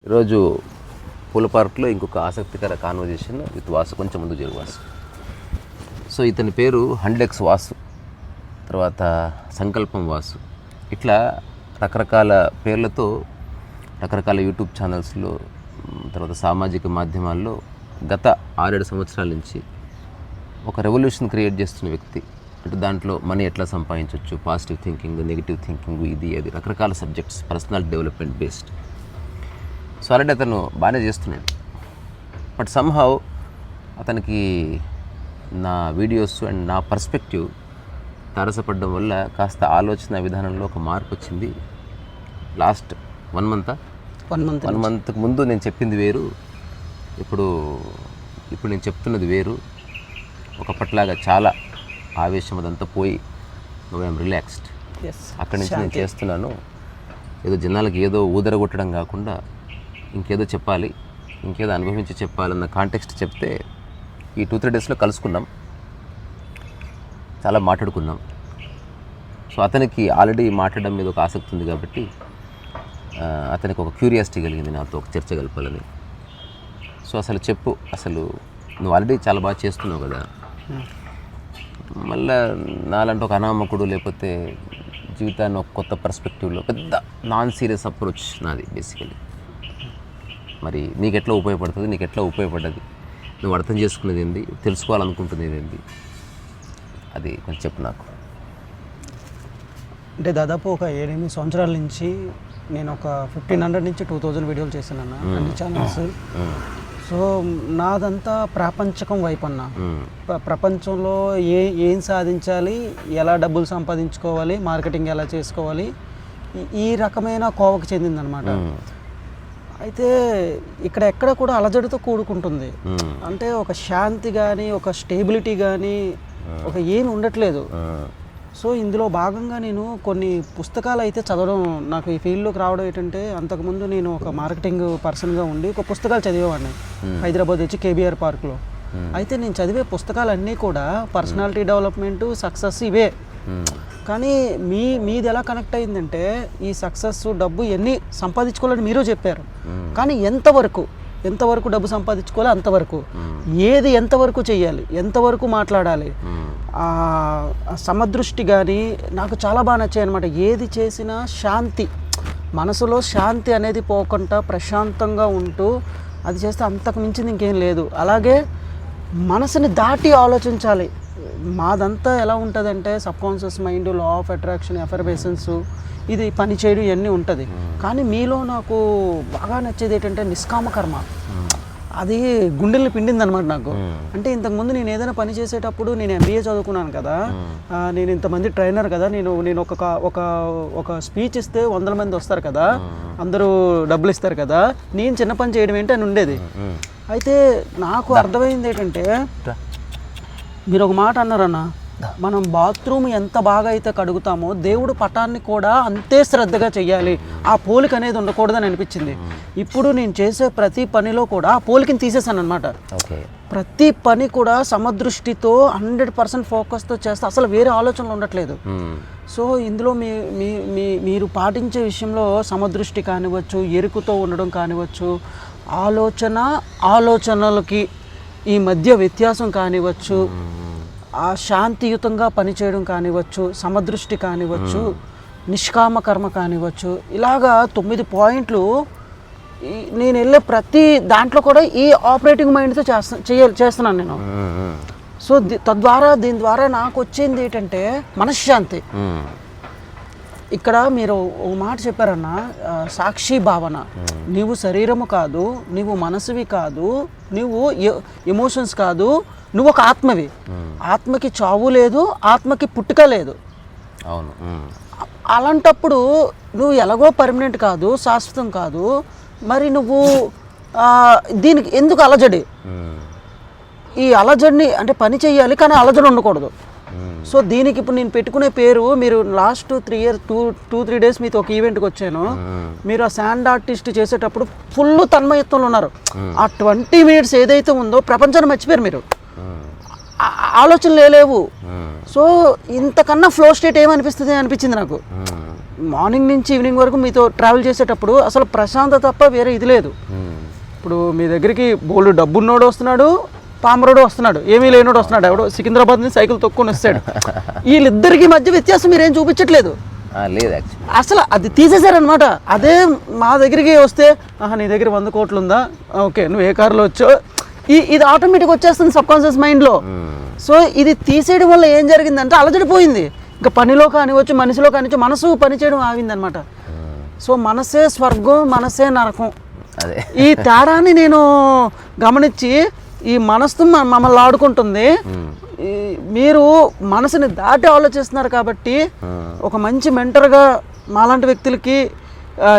ఈరోజు పూల పార్క్లో ఇంకొక ఆసక్తికర కాన్వర్జేషన్ విత్ వాసు. కొంచెం ముందు జరుగు వాసు. సో ఇతని పేరు 100x వాసు, తర్వాత సంకల్పం వాసు. ఇట్లా రకరకాల పేర్లతో రకరకాల యూట్యూబ్ ఛానల్స్లో, తర్వాత సామాజిక మాధ్యమాల్లో గత 6-7 సంవత్సరాల నుంచి ఒక రెవల్యూషన్ క్రియేట్ చేస్తున్న వ్యక్తి. అంటే దాంట్లో మనీ ఎట్లా సంపాదించవచ్చు, పాజిటివ్ థింకింగ్, నెగిటివ్ థింకింగ్, ఇది అది రకరకాల subjects, personal development based. So already అతను బాగానే చేస్తున్నాడు. బట్ సమ్హౌ అతనికి నా వీడియోస్ అండ్ నా పర్స్పెక్టివ్ తారసపడడం వల్ల కాస్త ఆలోచన విధానంలో ఒక మార్పు వచ్చింది. లాస్ట్ 1 మంత్కి ముందు నేను చెప్పింది వేరు, ఇప్పుడు నేను చెప్తున్నది వేరు. ఒకప్పట్లాగా చాలా ఆవేశం అదంతా పోయి ఐఎమ్ రిలాక్స్డ్. అక్కడి నుంచి నేను చేస్తున్నాను. ఏదో జనాలకి ఏదో ఊదరగొట్టడం కాకుండా ఇంకేదో చెప్పాలి, ఇంకేదో అనుభవించి చెప్పాలన్న కాంటెక్స్ట్ చెప్తే ఈ 2-3 డేస్లో కలుసుకున్నాం, చాలా మాట్లాడుకున్నాం. సో అతనికి ఆల్రెడీ మాట్లాడడం మీద ఒక ఆసక్తి ఉంది కాబట్టి అతనికి ఒక క్యూరియాసిటీ కలిగింది నాతో ఒక చర్చ కలపాలని. సో అసలు చెప్పు, అసలు నువ్వు ఆల్రెడీ చాలా బాగా చేస్తున్నావు కదా, మళ్ళీ నాలంటే ఒక అనామకుడు లేకపోతే జీవితాన్ని ఒక కొత్త పర్స్పెక్టివ్లో పెద్ద నాన్ సీరియస్ అప్రోచ్ నాది బేసికలీ. మరి నీకు ఎట్లా ఉపయోగపడుతుంది, నీకు ఎట్లా ఉపయోగపడ్డది, నువ్వు అర్థం చేసుకునేది ఏంది, తెలుసుకోవాలనుకుంటుంది ఏంది, అది కొంచెం చెప్పు నాకు. అంటే దాదాపు ఒక 7-8 సంవత్సరాల నుంచి నేను ఒక 1500 నుంచి 2000 వీడియోలు చేశాను అన్న, అన్ని ఛానల్స్. సో నాదంతా ప్రాపంచకం వైపు అన్న. ప్రపంచంలో ఏం సాధించాలి, ఎలా డబ్బులు సంపాదించుకోవాలి, మార్కెటింగ్ ఎలా చేసుకోవాలి, ఈ రకమైన కోవకు చెందిందనమాట. అయితే ఇక్కడ ఎక్కడ కూడా అలజడితో కూడుకుంటుంది. అంటే ఒక శాంతి కానీ, ఒక స్టేబిలిటీ కానీ, ఒక ఏమి ఉండట్లేదు. సో ఇందులో భాగంగా నేను కొన్ని పుస్తకాలు అయితే చదవడం, నాకు ఈ ఫీల్డ్లోకి రావడం ఏంటంటే, అంతకుముందు నేను ఒక మార్కెటింగ్ పర్సన్గా ఉండి ఒక పుస్తకాలు చదివేవాడిని హైదరాబాద్ వచ్చి కేబీఆర్ పార్క్లో. అయితే నేను చదివే పుస్తకాలన్నీ కూడా పర్సనాలిటీ డెవలప్మెంట్, సక్సెస్ ఇవే. కానీ మీది ఎలా కనెక్ట్ అయిందంటే, ఈ సక్సెస్, డబ్బు ఎన్ని సంపాదించుకోవాలని మీరు చెప్పారు, కానీ ఎంతవరకు డబ్బు సంపాదించుకోవాలి, అంతవరకు ఏది ఎంతవరకు చేయాలి, ఎంతవరకు మాట్లాడాలి, సమదృష్టి కానీ నాకు చాలా బాగా నచ్చాయి అనమాట. ఏది చేసినా శాంతి, మనసులో శాంతి అనేది పోకుండా ప్రశాంతంగా ఉంటూ అది చేస్తే అంతకు మించింది ఇంకేం లేదు. అలాగే మనసుని దాటి ఆలోచించాలి. మాదంతా ఎలా ఉంటుందంటే subconscious mind, law of attraction, affirmations, ఇది పని చేయడం ఇవన్నీ ఉంటుంది. కానీ మీలో నాకు బాగా నచ్చేది ఏంటంటే నిష్కామ కర్మ. అది గుండెల్ని పిండింది అనమాట నాకు. అంటే ఇంతకుముందు నేను ఏదైనా పని చేసేటప్పుడు, నేను MBA చదువుకున్నాను కదా, నేను ఇంతమంది ట్రైనర్ కదా, నేను ఒక స్పీచ్ ఇస్తే 100 మంది వస్తారు కదా, అందరూ డబ్బులు ఇస్తారు కదా, నేను చిన్న పని చేయడం ఏంటి అని ఉండేది. అయితే నాకు అర్థమైంది ఏంటంటే, మీరు ఒక మాట అన్నారన్న, మనం బాత్రూమ్ ఎంత బాగా అయితే కడుగుతామో దేవుడు పటాన్ని కూడా అంతే శ్రద్ధగా చెయ్యాలి. ఆ పోలిక అనేది ఉండకూడదని అనిపించింది. ఇప్పుడు నేను చేసే ప్రతి పనిలో కూడా ఆ పోలికని తీసేసాను అనమాట. ప్రతి పని కూడా సమదృష్టితో 100% ఫోకస్తో చేస్తే అసలు వేరే ఆలోచనలు ఉండట్లేదు. సో ఇందులో మీరు పాటించే విషయంలో సమదృష్టి కానివచ్చు, ఎరుకుతో ఉండడం కానివచ్చు, ఆలోచనలకి ఈ మధ్య వ్యత్యాసం కానివచ్చు, ఆ శాంతియుతంగా పనిచేయడం కానివచ్చు, సమదృష్టి కానివచ్చు, నిష్కామ కర్మ కానివచ్చు, ఇలాగా 9 పాయింట్లు నేను వెళ్ళే ప్రతి దాంట్లో కూడా ఈ ఆపరేటింగ్ మైండ్తో చేస్తున్నాను నేను. సో దీని ద్వారా నాకు వచ్చింది ఏంటంటే మనశ్శాంతి. ఇక్కడ మీరు ఒక మాట చెప్పారన్న, సాక్షి భావన. నీవు శరీరము కాదు, నీవు మనసువి కాదు, నువ్వు ఎమోషన్స్ కాదు, నువ్వు ఒక ఆత్మవి. ఆత్మకి చావు లేదు, ఆత్మకి పుట్టుక లేదు. అవును. అలాంటప్పుడు నువ్వు ఎలాగో పర్మనెంట్ కాదు, శాశ్వతం కాదు, మరి నువ్వు దీనికి ఎందుకు అలజడి? ఈ అలజడిని అంటే పని చేయాలి, కానీ అలజడి ఉండకూడదు. సో దీనికి ఇప్పుడు నేను పెట్టుకునే పేరు, మీరు లాస్ట్ 2-3 డేస్ మీతో ఒక ఈవెంట్కి వచ్చాను. మీరు ఆ శాండ్ ఆర్టిస్ట్ చేసేటప్పుడు ఫుల్ తన్మయత్వంలో ఉన్నారు. ఆ 20 మినిట్స్ ఏదైతే ఉందో ప్రపంచాన్ని మర్చిపోయారు మీరు, ఆలోచనలు లేవు. సో ఇంతకన్నా ఫ్లో స్టేట్ ఏమనిపిస్తుంది అనిపించింది నాకు. మార్నింగ్ నుంచి ఈవినింగ్ వరకు మీతో ట్రావెల్ చేసేటప్పుడు అసలు ప్రశాంతత తప్ప వేరే ఇది లేదు. ఇప్పుడు మీ దగ్గరికి బోల్డ్ డబ్బున్నోడు వస్తున్నాడు, పామరోడు వస్తున్నాడు, ఏమీ లేనోడు వస్తున్నాడు, ఎవడో సికింద్రాబాద్ నుంచి సైకిల్ తొక్కుని వస్తాడు. వీళ్ళిద్దరికి మధ్య వ్యత్యాసం మీరేం చూపించట్లేదు. లేదు అసలు అది తీసేశారనమాట. అదే మా దగ్గరికి వస్తే నీ దగ్గర 100 కోట్లు ఉందా, ఓకే నువ్వు ఏ కారులో వచ్చో, ఇది ఆటోమేటిక్ వచ్చేస్తుంది సబ్కాన్షియస్ మైండ్లో. సో ఇది తీసేయడం వల్ల ఏం జరిగిందంటే అలజడిపోయింది. ఇంకా పనిలో కానివచ్చు, మనిషిలో కానివచ్చు, మనసు పనిచేయడం ఆగిందనమాట. సో మనసే స్వర్గం, మనసే నరకం. ఈ తేడాన్ని నేను గమనించి ఈ మనసుతో మమ్మల్ని ఆడుకుంటుంది. మీరు మనసుని దాటి ఆలోచిస్తున్నారు కాబట్టి ఒక మంచి మెంటర్గా మాలాంటి వ్యక్తులకి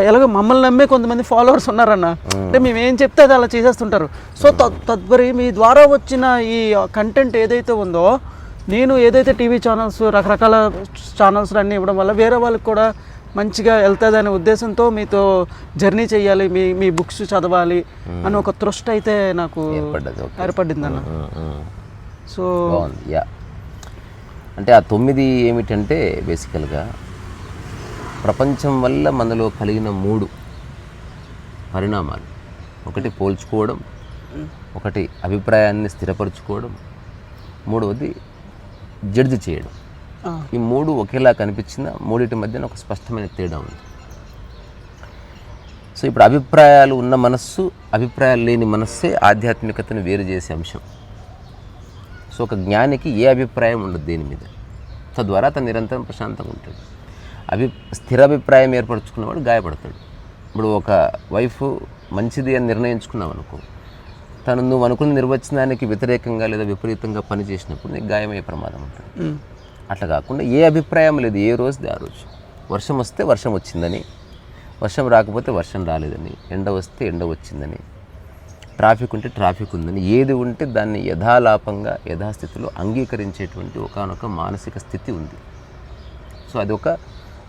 ఎలాగో మమ్మల్ని నమ్మే కొంతమంది ఫాలోవర్స్ ఉన్నారన్న. అంటే మేము ఏం చెప్తే అది అలా చేసేస్తుంటారు. సో తదుపరి మీ ద్వారా వచ్చిన ఈ కంటెంట్ ఏదైతే ఉందో, నేను ఏదైతే టీవీ ఛానల్స్ రకరకాల ఛానల్స్ అన్నీ ఇవ్వడం వల్ల వేరే వాళ్ళకి కూడా మంచిగా వెళ్తుందనే ఉద్దేశంతో మీతో జర్నీ చేయాలి, మీ బుక్స్ చదవాలి అని ఒక త్రస్ట్ అయితే నాకు ఏర్పడింది అన్న. సో అంటే ఆ 9 ఏమిటంటే బేసికల్గా ప్రపంచం వల్ల మనలో కలిగిన 3 పరిణామాలు. ఒకటి పోల్చుకోవడం, ఒకటి అభిప్రాయాన్ని స్థిరపరచుకోవడం, 3వది జడ్జి చేయడం. ఈ 3 ఒకేలా కనిపించిన 3 మధ్యన ఒక స్పష్టమైన తేడా ఉంది. సో ఇప్పుడు అభిప్రాయాలు ఉన్న మనస్సు, అభిప్రాయాలు లేని మనస్సే ఆధ్యాత్మికతను వేరు చేసే అంశం. సో ఒక జ్ఞానికి ఏ అభిప్రాయం ఉండదు దేని మీద, తద్వారా తను నిరంతరం ప్రశాంతంగా ఉంటాడు. స్థిర అభిప్రాయం ఏర్పరచుకున్నవాడు గాయపడతాడు. ఇప్పుడు ఒక వైఫ్ మంచిది అని నిర్ణయించుకున్నావు అనుకో, తను నువ్వు అనుకున్న నిర్వచనానికి వ్యతిరేకంగా లేదా విపరీతంగా పని చేసినప్పుడు నీకు గాయమయ్యే ప్రమాదం ఉంటుంది. అట్లా కాకుండా ఏ అభిప్రాయం లేదు, ఏ రోజుది ఆ రోజు. వర్షం వస్తే వర్షం వచ్చిందని, వర్షం రాకపోతే వర్షం రాలేదని, ఎండ వస్తే ఎండ వచ్చిందని, ట్రాఫిక్ ఉంటే ట్రాఫిక్ ఉందని, ఏది ఉంటే దాన్ని యథాలాపంగా యథాస్థితిలో అంగీకరించేటువంటి ఒకానొక మానసిక స్థితి ఉంది. సో అది ఒక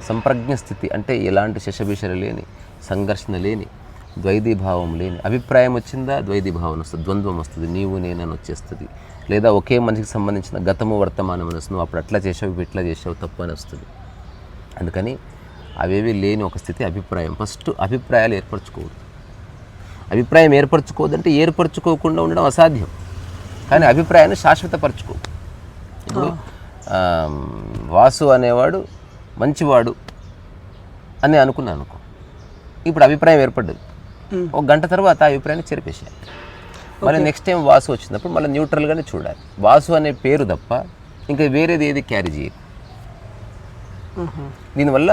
సంప్రజ్ఞ స్థితి. అంటే ఎలాంటి శశభిషలు లేని, సంఘర్షణ లేని, ద్వైధీభావం లేని. అభిప్రాయం వచ్చిందా ద్వైధీభావం వస్తుంది, ద్వంద్వం వస్తుంది, నీవు నేనని వచ్చేస్తుంది. లేదా ఒకే మనిషికి సంబంధించిన గతము వర్తమానం అని వస్తుంది, అప్పుడు అట్లా చేసావు ఇప్పుడు ఇట్లా చేసావు తప్పు అని వస్తుంది. అందుకని అవేవి లేని ఒక స్థితి అభిప్రాయం. ఫస్ట్ అభిప్రాయాలు ఏర్పరచుకోవద్దు. అభిప్రాయం ఏర్పరచుకోవద్దంటే ఏర్పరచుకోకుండా ఉండడం అసాధ్యం, కానీ అభిప్రాయాన్ని శాశ్వతపరచుకో. ఇప్పుడు వాసు అనేవాడు మంచివాడు అని అనుకున్నాను అనుకో, ఇప్పుడు అభిప్రాయం ఏర్పడ్డది. ఒక గంట తర్వాత ఆ అభిప్రాయాన్ని చెరిపేసేయాలి. మళ్ళీ నెక్స్ట్ టైం వాసు వచ్చినప్పుడు మళ్ళీ న్యూట్రల్గానే చూడాలి. వాసు అనే పేరు తప్ప ఇంకా వేరేది ఏది క్యారీ చేయదు. దీనివల్ల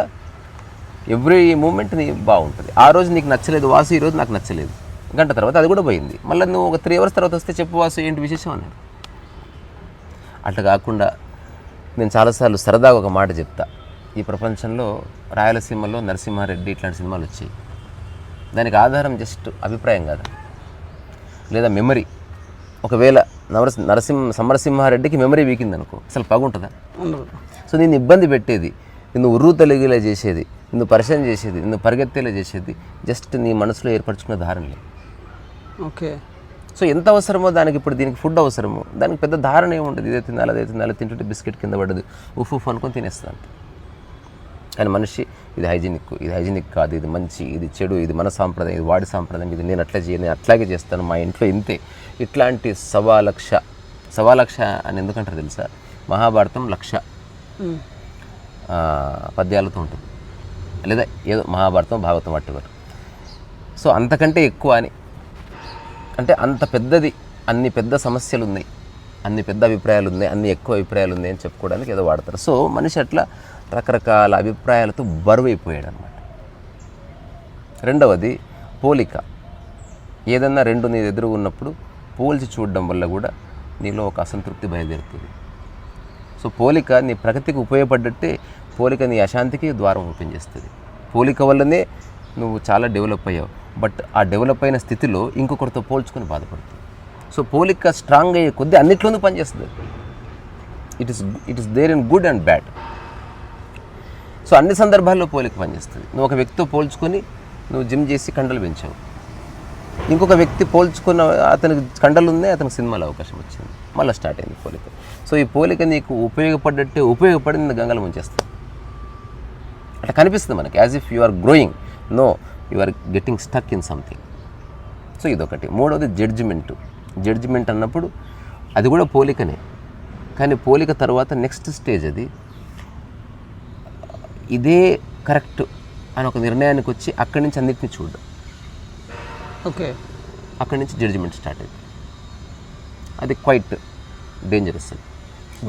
ఎవ్రీ మూమెంట్ నీ బాగుంటుంది. ఆ రోజు నీకు నచ్చలేదు వాసు, ఈరోజు నాకు నచ్చలేదు, గంట తర్వాత అది కూడా పోయింది. మళ్ళీ నువ్వు ఒక 3 hours తర్వాత వస్తే చెప్పు వాసు ఏంటి విశేషం అన్నాడు. అట్లా కాకుండా నేను చాలాసార్లు సరదాగా ఒక మాట చెప్తా. ఈ ప్రపంచంలో రాయలసీమలో నరసింహారెడ్డి ఇట్లాంటి సినిమాలు వచ్చాయి. దానికి ఆధారం జస్ట్ అభిప్రాయం కాదు, లేదా మెమరీ. ఒకవేళ సమరసింహారెడ్డికి మెమరీ వీకింది అనుకో, అసలు పగుంటుందా? సో నిన్ను ఇబ్బంది పెట్టేది, నిన్ను ఉర్రు తొలగేలా చేసేది, నిన్ను పరిచయం చేసేది, నిన్ను పరిగెత్తేలా చేసేది జస్ట్ నీ మనసులో ఏర్పరచుకున్న ధారణలే. ఓకే. సో ఎంత అవసరమో దానికి, ఇప్పుడు దీనికి ఫుడ్ అవసరమో దానికి పెద్ద ధారణ ఏముంటుంది, ఇదే తినాలి అదే తినాలి, తింటుంటే బిస్కెట్ కింద పడ్డది ఉఫ్ ఉఫ్ అనుకొని తినేస్తాను. కానీ మనిషి ఇది హైజీనిక్ కాదు, ఇది మంచి, ఇది చెడు, ఇది మన సాంప్రదాయం, ఇది వాడి సాంప్రదాయం, ఇది నేను అట్లా చేయను, నేను అట్లాగే చేస్తాను, మా ఇంట్లో ఇంతే. ఇట్లాంటి 1,00,000 అని ఎందుకంటారు తెలుసా? మహాభారతం 1,00,000 పద్యాలతో ఉంటుంది, లేదా ఏదో మహాభారతం భాగవతం వాటివారు. సో అంతకంటే ఎక్కువ అని అంటే అంత పెద్దది, అన్ని పెద్ద సమస్యలు ఉన్నాయి, అన్ని పెద్ద అభిప్రాయాలు ఉన్నాయి, అన్ని ఎక్కువ అభిప్రాయాలు ఉన్నాయి అని చెప్పుకోవడానికి ఏదో వాడతారు. సో మనిషి అట్లా రకరకాల అభిప్రాయాలతో బరువైపోయాడు అన్నమాట. రెండవది పోలిక. ఏదన్నా 2 నీ ఎదురు ఉన్నప్పుడు పోల్చి చూడడం వల్ల కూడా నీలో ఒక అసంతృప్తి బయలుదేరుతుంది. సో పోలిక నీ ప్రగతికి ఉపయోగపడ్డట్టే పోలిక నీ అశాంతికి ద్వారం ఓపెన్ చేస్తుంది. పోలిక వల్లనే నువ్వు చాలా డెవలప్ అయ్యావు, బట్ ఆ డెవలప్ అయిన స్థితిలో ఇంకొకరితో పోల్చుకొని బాధపడుతుంది. సో పోలిక స్ట్రాంగ్ అయ్యే కొద్దీ అన్నిట్లోనూ పనిచేస్తుంది. It is there in good and bad. So అన్ని సందర్భాల్లో పోలిక పనిచేస్తుంది. నువ్వు ఒక వ్యక్తితో పోల్చుకొని నువ్వు జిమ్ చేసి కండలు పెంచావు, ఇంకొక వ్యక్తి పోల్చుకున్న అతనికి కండలు ఉన్నాయి, అతనికి సినిమాలో అవకాశం వచ్చింది, మళ్ళీ స్టార్ట్ అయింది పోలిక. సో ఈ పోలిక నీకు ఉపయోగపడ్డట్టే ఉపయోగపడి నిన్ను గంగలు ముంచేస్తుంది. అట్లా కనిపిస్తుంది మనకి, as if you are growing, no you are getting stuck in something. So ఇదొకటి. మూడవది జడ్జిమెంట్ అన్నప్పుడు అది కూడా పోలికనే, కానీ పోలిక తర్వాత నెక్స్ట్ స్టేజ్ అది ఇదే కరెక్ట్ అని ఒక నిర్ణయానికి వచ్చి అక్కడి నుంచి అన్నిటిని చూడడం. ఓకే, అక్కడి నుంచి జడ్జిమెంట్ స్టార్ట్ అయింది. అది క్వైట్ డేంజరస్.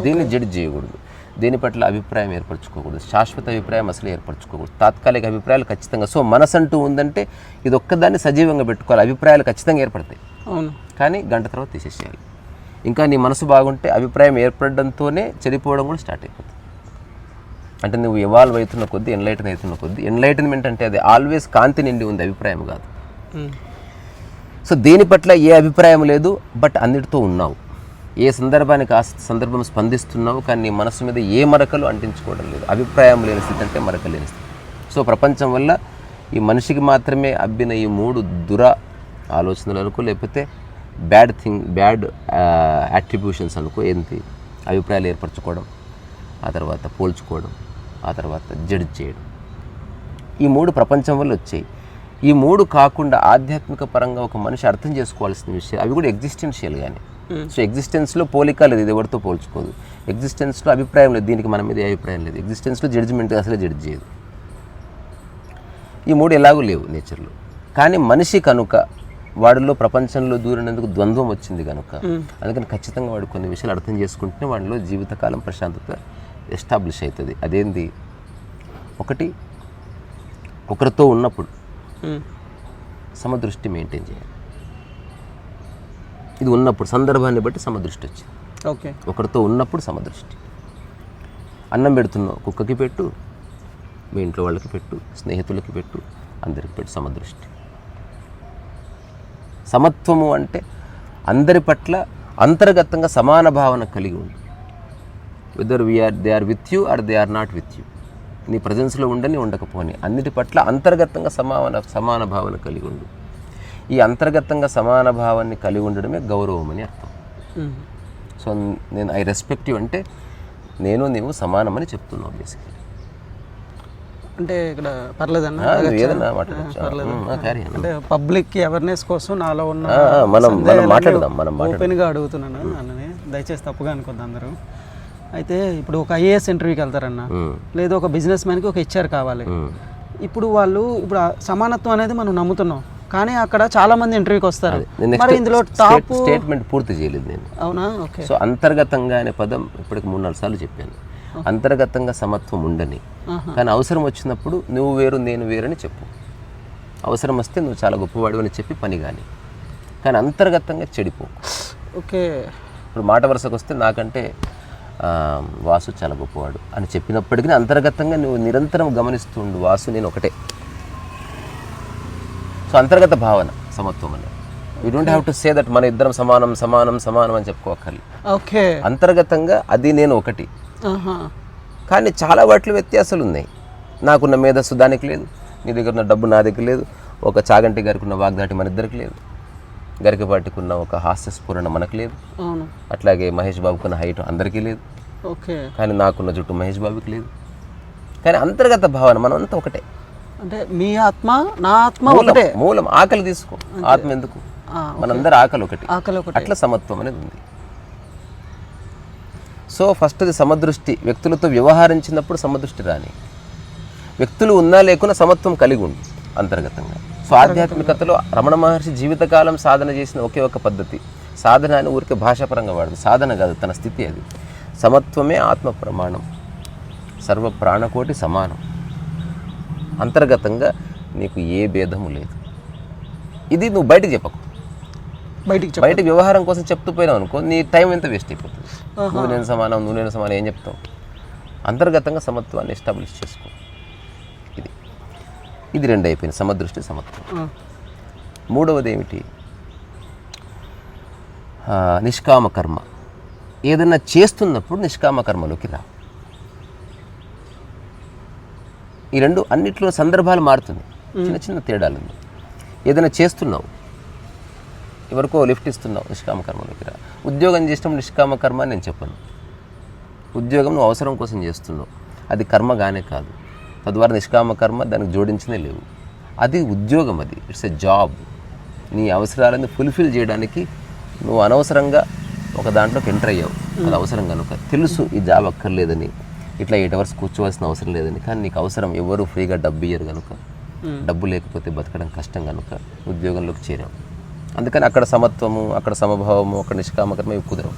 దీన్ని జడ్జ్ చేయకూడదు, దీని పట్ల అభిప్రాయం ఏర్పరచుకోకూడదు, శాశ్వత అభిప్రాయం అసలు ఏర్పరచుకోకూడదు, తాత్కాలిక అభిప్రాయాలు ఖచ్చితంగా. సో మనసు అంటూ ఉందంటే ఇది ఒక్కదాన్ని సజీవంగా పెట్టుకోవాలి. అభిప్రాయాలు ఖచ్చితంగా ఏర్పడతాయి, అవును, కానీ గంట తర్వాత తీసేసేయాలి. ఇంకా నీ మనసు బాగుంటే అభిప్రాయం ఏర్పడడంతోనే చెడిపోవడం కూడా స్టార్ట్ అయిపోతుంది. అంటే నువ్వు ఎవాల్వ్ అవుతున్న కొద్దీ, ఎన్లైటన్మెంట్ అంటే అది ఆల్వేస్ కాంతి నిండి ఉంది, అభిప్రాయం కాదు. సో దేని పట్ల ఏ అభిప్రాయం లేదు, బట్ అన్నిటితో ఉన్నావు. ఏ సందర్భానికి ఆ సందర్భం స్పందిస్తున్నావు, కానీ నీ మనసు మీద ఏ మరకలు అంటించుకోవడం లేదు. అభిప్రాయం లేని స్థితి అంటే మరక లేని స్థితి. సో ప్రపంచం వల్ల ఈ మనిషికి మాత్రమే అబ్బిన ఈ 3 దుర ఆలోచనలు అనుకో, లేకపోతే బ్యాడ్ యాట్రిబ్యూషన్స్ అనుకో, ఏంటి అభిప్రాయాలు ఏర్పరచుకోవడం, ఆ తర్వాత పోల్చుకోవడం, ఆ తర్వాత జడ్జ్ చేయడం. ఈ 3 ప్రపంచం వల్ల వచ్చాయి. ఈ 3 కాకుండా ఆధ్యాత్మిక పరంగా ఒక మనిషి అర్థం చేసుకోవాల్సిన విషయం, అవి కూడా ఎగ్జిస్టెన్షియల్ కానీ. సో ఎగ్జిస్టెన్స్లో పోలిక లేదు, ఇది ఎవరితో పోల్చుకోదు. ఎగ్జిస్టెన్స్లో అభిప్రాయం లేదు, దీనికి మన మీద ఏ అభిప్రాయం లేదు. ఎగ్జిస్టెన్స్లో జడ్జిమెంట్ అసలే జడ్జ్ చేయదు. ఈ 3 ఎలాగూ లేవు నేచర్లో. కానీ మనిషి కనుక వాడిలో ప్రపంచంలో దూరినందుకు ద్వంద్వం వచ్చింది కనుక, అందుకని ఖచ్చితంగా వాడు కొన్ని విషయాలు అర్థం చేసుకుంటేనే వాడిలో జీవితకాలం ప్రశాంతత ఎస్టాబ్లిష్ అవుతుంది. అదేంది? ఒకటి, ఒకరితో ఉన్నప్పుడు సమదృష్టి మెయింటైన్ చేయాలి. ఇది ఉన్నప్పుడు, సందర్భాన్ని బట్టి సమదృష్టి వచ్చింది. ఓకే, ఒకరితో ఉన్నప్పుడు సమదృష్టి. అన్నం పెడుతున్నావు, కుక్కకి పెట్టు, మీ ఇంట్లో వాళ్ళకి పెట్టు, స్నేహితులకి పెట్టు, అందరికి పెట్టు, సమదృష్టి. సమత్వము అంటే అందరి పట్ల అంతర్గతంగా సమాన భావన కలిగి ఉండు. Whether they are with you are they are not with you. నీ ప్రజెన్స్లో ఉండని ఉండకపోని అన్నిటి పట్ల అంతర్గతంగా సమాన భావన కలిగి ఉండు. ఈ అంతర్గతంగా సమాన భావాన్ని కలిగి ఉండడమే గౌరవం అని అర్థం. సో నేను ఐ రెస్పెక్ట్ యూ అంటే నీవు సమానమని చెప్తున్నావు బేసిక్లీ. అంటే ఇక్కడ పర్లేదన్నా, ఏదన్నా మాట్లాడచ్చు. అంటే పబ్లిక్ అవేర్నెస్ కోసం నాలో ఉన్న మనం మాట్లాడదాం. ఓపెన్గా అడుగుతున్నాను అన్నని, దయచేసి తప్పుగా అనుకోద్దు అందరూ. అయితే ఇప్పుడు ఒక ఐఏఎస్ ఇంటర్వ్యూకి వెళ్తారన్న, లేదా ఒక బిజినెస్ మ్యాన్కి ఒక హెచ్ఆర్ కావాలి. ఇప్పుడు ఆ సమానత్వం అనేది మనం నమ్ముతున్నాం, కానీ అక్కడ చాలా మంది ఇంటర్వ్యూకి వస్తారు. మరి ఇందులో టాప్ స్టేట్మెంట్ పూర్తి చేయలేదు నేను. అవునా? ఓకే. సో అంతర్గతంగా అనే పదం ఇప్పటికి 3-4 సార్లు చెప్పాను. అంతర్గతంగా సమత్వం ఉండని, కానీ అవసరం వచ్చినప్పుడు నువ్వు వేరు నేను వేరని చెప్పు. అవసరం వస్తే నువ్వు చాలా గొప్పవాడు అని చెప్పి పని కానీ అంతర్గతంగా చెడిపో. ఓకే. ఇప్పుడు మాట వరుసకు వస్తే నాకంటే వాసు చాలా గొప్పవాడు అని చెప్పినప్పటికీ అంతర్గతంగా నువ్వు నిరంతరం గమనిస్తుండు, వాసు నేను ఒకటే. సో అంతర్గత భావన సమత్వం అనేది. You don't have to say that మన ఇద్దరం సమానం సమానం సమానం అని చెప్పుకోకర్లేదు. ఓకే. అంతర్గతంగా అది నేను ఒకటి, కానీ చాలా వాటిలో వ్యత్యాసాలు ఉన్నాయి. నాకున్న మేధస్సు దానికి లేదు, నీ దగ్గర ఉన్న డబ్బు నా దగ్గర లేదు, ఒక చాగంటి గారికి ఉన్న వాగ్దాటి మన ఇద్దరికి లేదు, గరికపాటికి ఉన్న ఒక హాస్యస్ఫూరణ మనకు లేదు, అట్లాగే మహేష్ బాబుకున్న హైట్ అందరికీ లేదు. ఓకే. కానీ నాకున్న జుట్టు మహేష్ బాబుకి లేదు. కానీ అంతర్గత భావన మనం అంతా ఒకటే. అంటే మీ ఆత్మ నా ఆత్మ ఒకటే. మూలం ఆకలి తీసుకో, ఆత్మ ఎందుకు, మనందరి ఆకలి ఒకటి. అట్లా సమత్వం అనేది ఉంది. సో ఫస్ట్ది సమదృష్టి. వ్యక్తులతో వ్యవహరించినప్పుడు సమదృష్టి రాని, వ్యక్తులు ఉన్నా లేకున్నా సమత్వం కలిగి ఉండు అంతర్గతంగా. సో ఆధ్యాత్మికతలో రమణ మహర్షి జీవితకాలం సాధన చేసిన ఒకే ఒక పద్ధతి, సాధన అని ఊరికే భాషాపరంగా వాడదు, సాధన కాదు, తన స్థితి అది. సమత్వమే ఆత్మ ప్రమాణం, సర్వ ప్రాణకోటి సమానం. అంతర్గతంగా నీకు ఏ భేదము లేదు. ఇది నువ్వు బయటకు చెప్పకు. బయట వ్యవహారం కోసం చెప్తూ పోయినావు అనుకో, నీ టైం ఎంత వేస్ట్ అయిపోతుంది. నువ్వు నేను సమానం ఏం చెప్తావు? అంతర్గతంగా సమత్వాన్ని ఎస్టాబ్లిష్ చేసుకో. ఇది 2 అయిపోయింది, సమదృష్టి సమత్వం. మూడవది ఏమిటి? నిష్కామ కర్మ. ఏదైనా చేస్తున్నప్పుడు నిష్కామ కర్మలోకి రా. ఈ 2 అన్నిట్లో సందర్భాలు మారుతుంది, చిన్న చిన్న తేడాలు ఉంది. ఏదైనా చేస్తున్నావు, ఎవరికో లిఫ్ట్ ఇస్తున్నావు, నిష్కామ కర్మలోకి రా. ఉద్యోగం చేసినప్పుడు నిష్కామ కర్మ అని నేను చెప్పను. ఉద్యోగం నువ్వు అవసరం కోసం చేస్తున్నావు, అది కర్మగానే కాదు. తద్వారా నిష్కామ కర్మ దానికి జోడించనే లేవు. అది ఉద్యోగం, అది ఇట్స్ ఎ జాబ్. నీ అవసరాలను ఫుల్ఫిల్ చేయడానికి నువ్వు అనవసరంగా ఒక దాంట్లోకి ఎంటర్ అయ్యావు. అది అవసరం కనుక తెలుసు ఈ జాబ్ అక్కర్లేదని, ఇట్లా 8 hours కూర్చోవలసిన అవసరం లేదని. కానీ నీకు అవసరం, ఎవరు ఫ్రీగా డబ్బు ఇయ్యరు కనుక, డబ్బు లేకపోతే బతకడం కష్టం కనుక ఉద్యోగంలోకి చేరావు. అందుకని అక్కడ సమత్వము, అక్కడ సమభావము, అక్కడ నిష్కామ కర్మ ఇవి కుదరవు.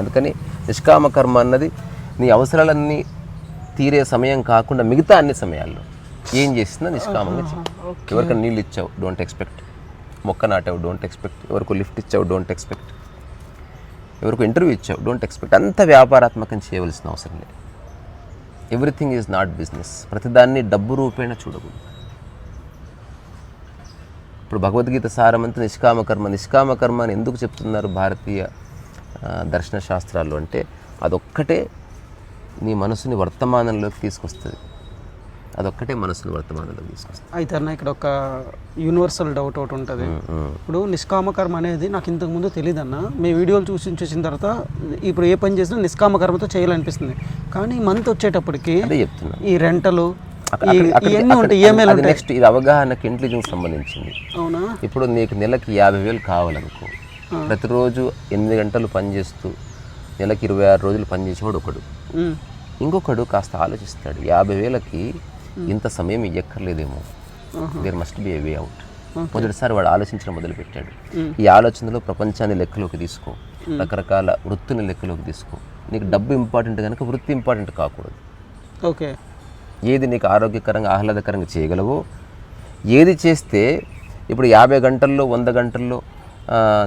అందుకని నిష్కామ కర్మ అన్నది నీ అవసరాలన్నీ తీరే సమయం కాకుండా మిగతా అన్ని సమయాల్లో ఏం చేసినా నిష్కామంగా చేయి. ఎవరికైనా నీళ్ళు ఇచ్చావు, డోంట్ ఎక్స్పెక్ట్. మొక్క నాటావు, డోంట్ ఎక్స్పెక్ట్. ఎవరికి లిఫ్ట్ ఇచ్చావు, డోంట్ ఎక్స్పెక్ట్. ఎవరికి ఇంటర్వ్యూ ఇచ్చావు, డోంట్ ఎక్స్పెక్ట్. అంత వ్యాపారాత్మకం చేయవలసిన అవసరం లేదు. Everything is not business. ప్రతిదాన్ని డబ్బు రూపేణ చూడకూడదు. ఇప్పుడు భగవద్గీత సారమంతా నిష్కామ కర్మ. నిష్కామ కర్మ అని ఎందుకు చెప్తున్నారు భారతీయ దర్శన శాస్త్రాల్లో అంటే, అదొక్కటే నీ మనసుని వర్తమానంలోకి తీసుకొస్తుంది. అదొక్కటే మనసుని వర్తమానంలోకి తీసుకొస్తుంది. అయితే అన్న ఇక్కడ ఒక యూనివర్సల్ డౌట్ ఒకటి ఉంటుంది. ఇప్పుడు నిష్కామకర్మ అనేది నాకు ఇంతకుముందు తెలియదన్న. మీ వీడియోలు చూసిన తర్వాత ఇప్పుడు ఏ పని చేసినా నిష్కామకర్మతో చేయాలనిపిస్తుంది. కానీ మంత్ వచ్చేటప్పటికి చెప్తున్నా, ఈ రెంటలు ఇవన్నీ ఉంటాయి, ఈఎంఐలు ఉంటాయి. నెక్స్ట్ ఇది అవగాహనకి, ఇంటెలిజెన్స్ సంబంధించింది. అవునా? ఇప్పుడు నీకు నెలకి 50,000 కావాలనుకో, ప్రతిరోజు 8 గంటలు పనిచేస్తూ నెలకి 26 రోజులు పనిచేసేవాడు ఒకడు. ఇంకొకడు కాస్త ఆలోచిస్తాడు, 50,000కి ఇంత సమయం ఇవ్వక్కర్లేదేమో, there must be a way out. మొదటిసారి వాడు ఆలోచించడం మొదలుపెట్టాడు. ఈ ఆలోచనలో ప్రపంచాన్ని లెక్కలోకి తీసుకో, రకరకాల వృత్తిని లెక్కలోకి తీసుకో. నీకు డబ్బు ఇంపార్టెంట్ కనుక వృత్తి ఇంపార్టెంట్ కాకూడదు. ఓకే. ఏది నీకు ఆరోగ్యకరంగా ఆహ్లాదకరంగా చేయగలవో, ఏది చేస్తే ఇప్పుడు 50 గంటల్లో 100 గంటల్లో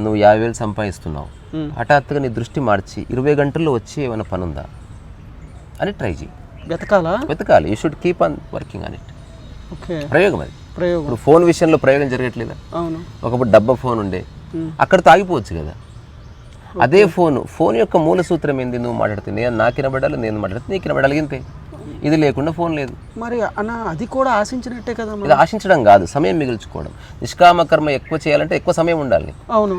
నువ్వు 50,000 సంపాదిస్తున్నావు, హఠాత్తుగా నీ దృష్టి మార్చి 20 గంటల్లో వచ్చి ఏమైనా పని ఉందా అని ట్రై చేయి. వెతకాలి. You should keep on working on it. Okay. ప్రయోగం అది. ఇప్పుడు ఫోన్ విషయంలో ప్రయోగం జరగట్లేదా? అవును. ఒకప్పుడు డబ్బా ఫోన్ ఉండే, అక్కడ తాగిపోవచ్చు కదా. అదే ఫోన్ యొక్క మూల సూత్రం ఏంది? నువ్వు మాట్లాడితే నాకు వినబడాలి, నేను మాట్లాడితే నీకు వినబడాలి, ఇంతే. ఇది లేకుండా ఫోన్ లేదు. మరి అన్న అది కూడా ఆశించినట్టే కదా. ఇది ఆశించడం కాదు, సమయం మిగుల్చుకోవడం. నిష్కామ కర్మ ఎక్కువ చేయాలంటే ఎక్కువ సమయం ఉండాలి. అవును.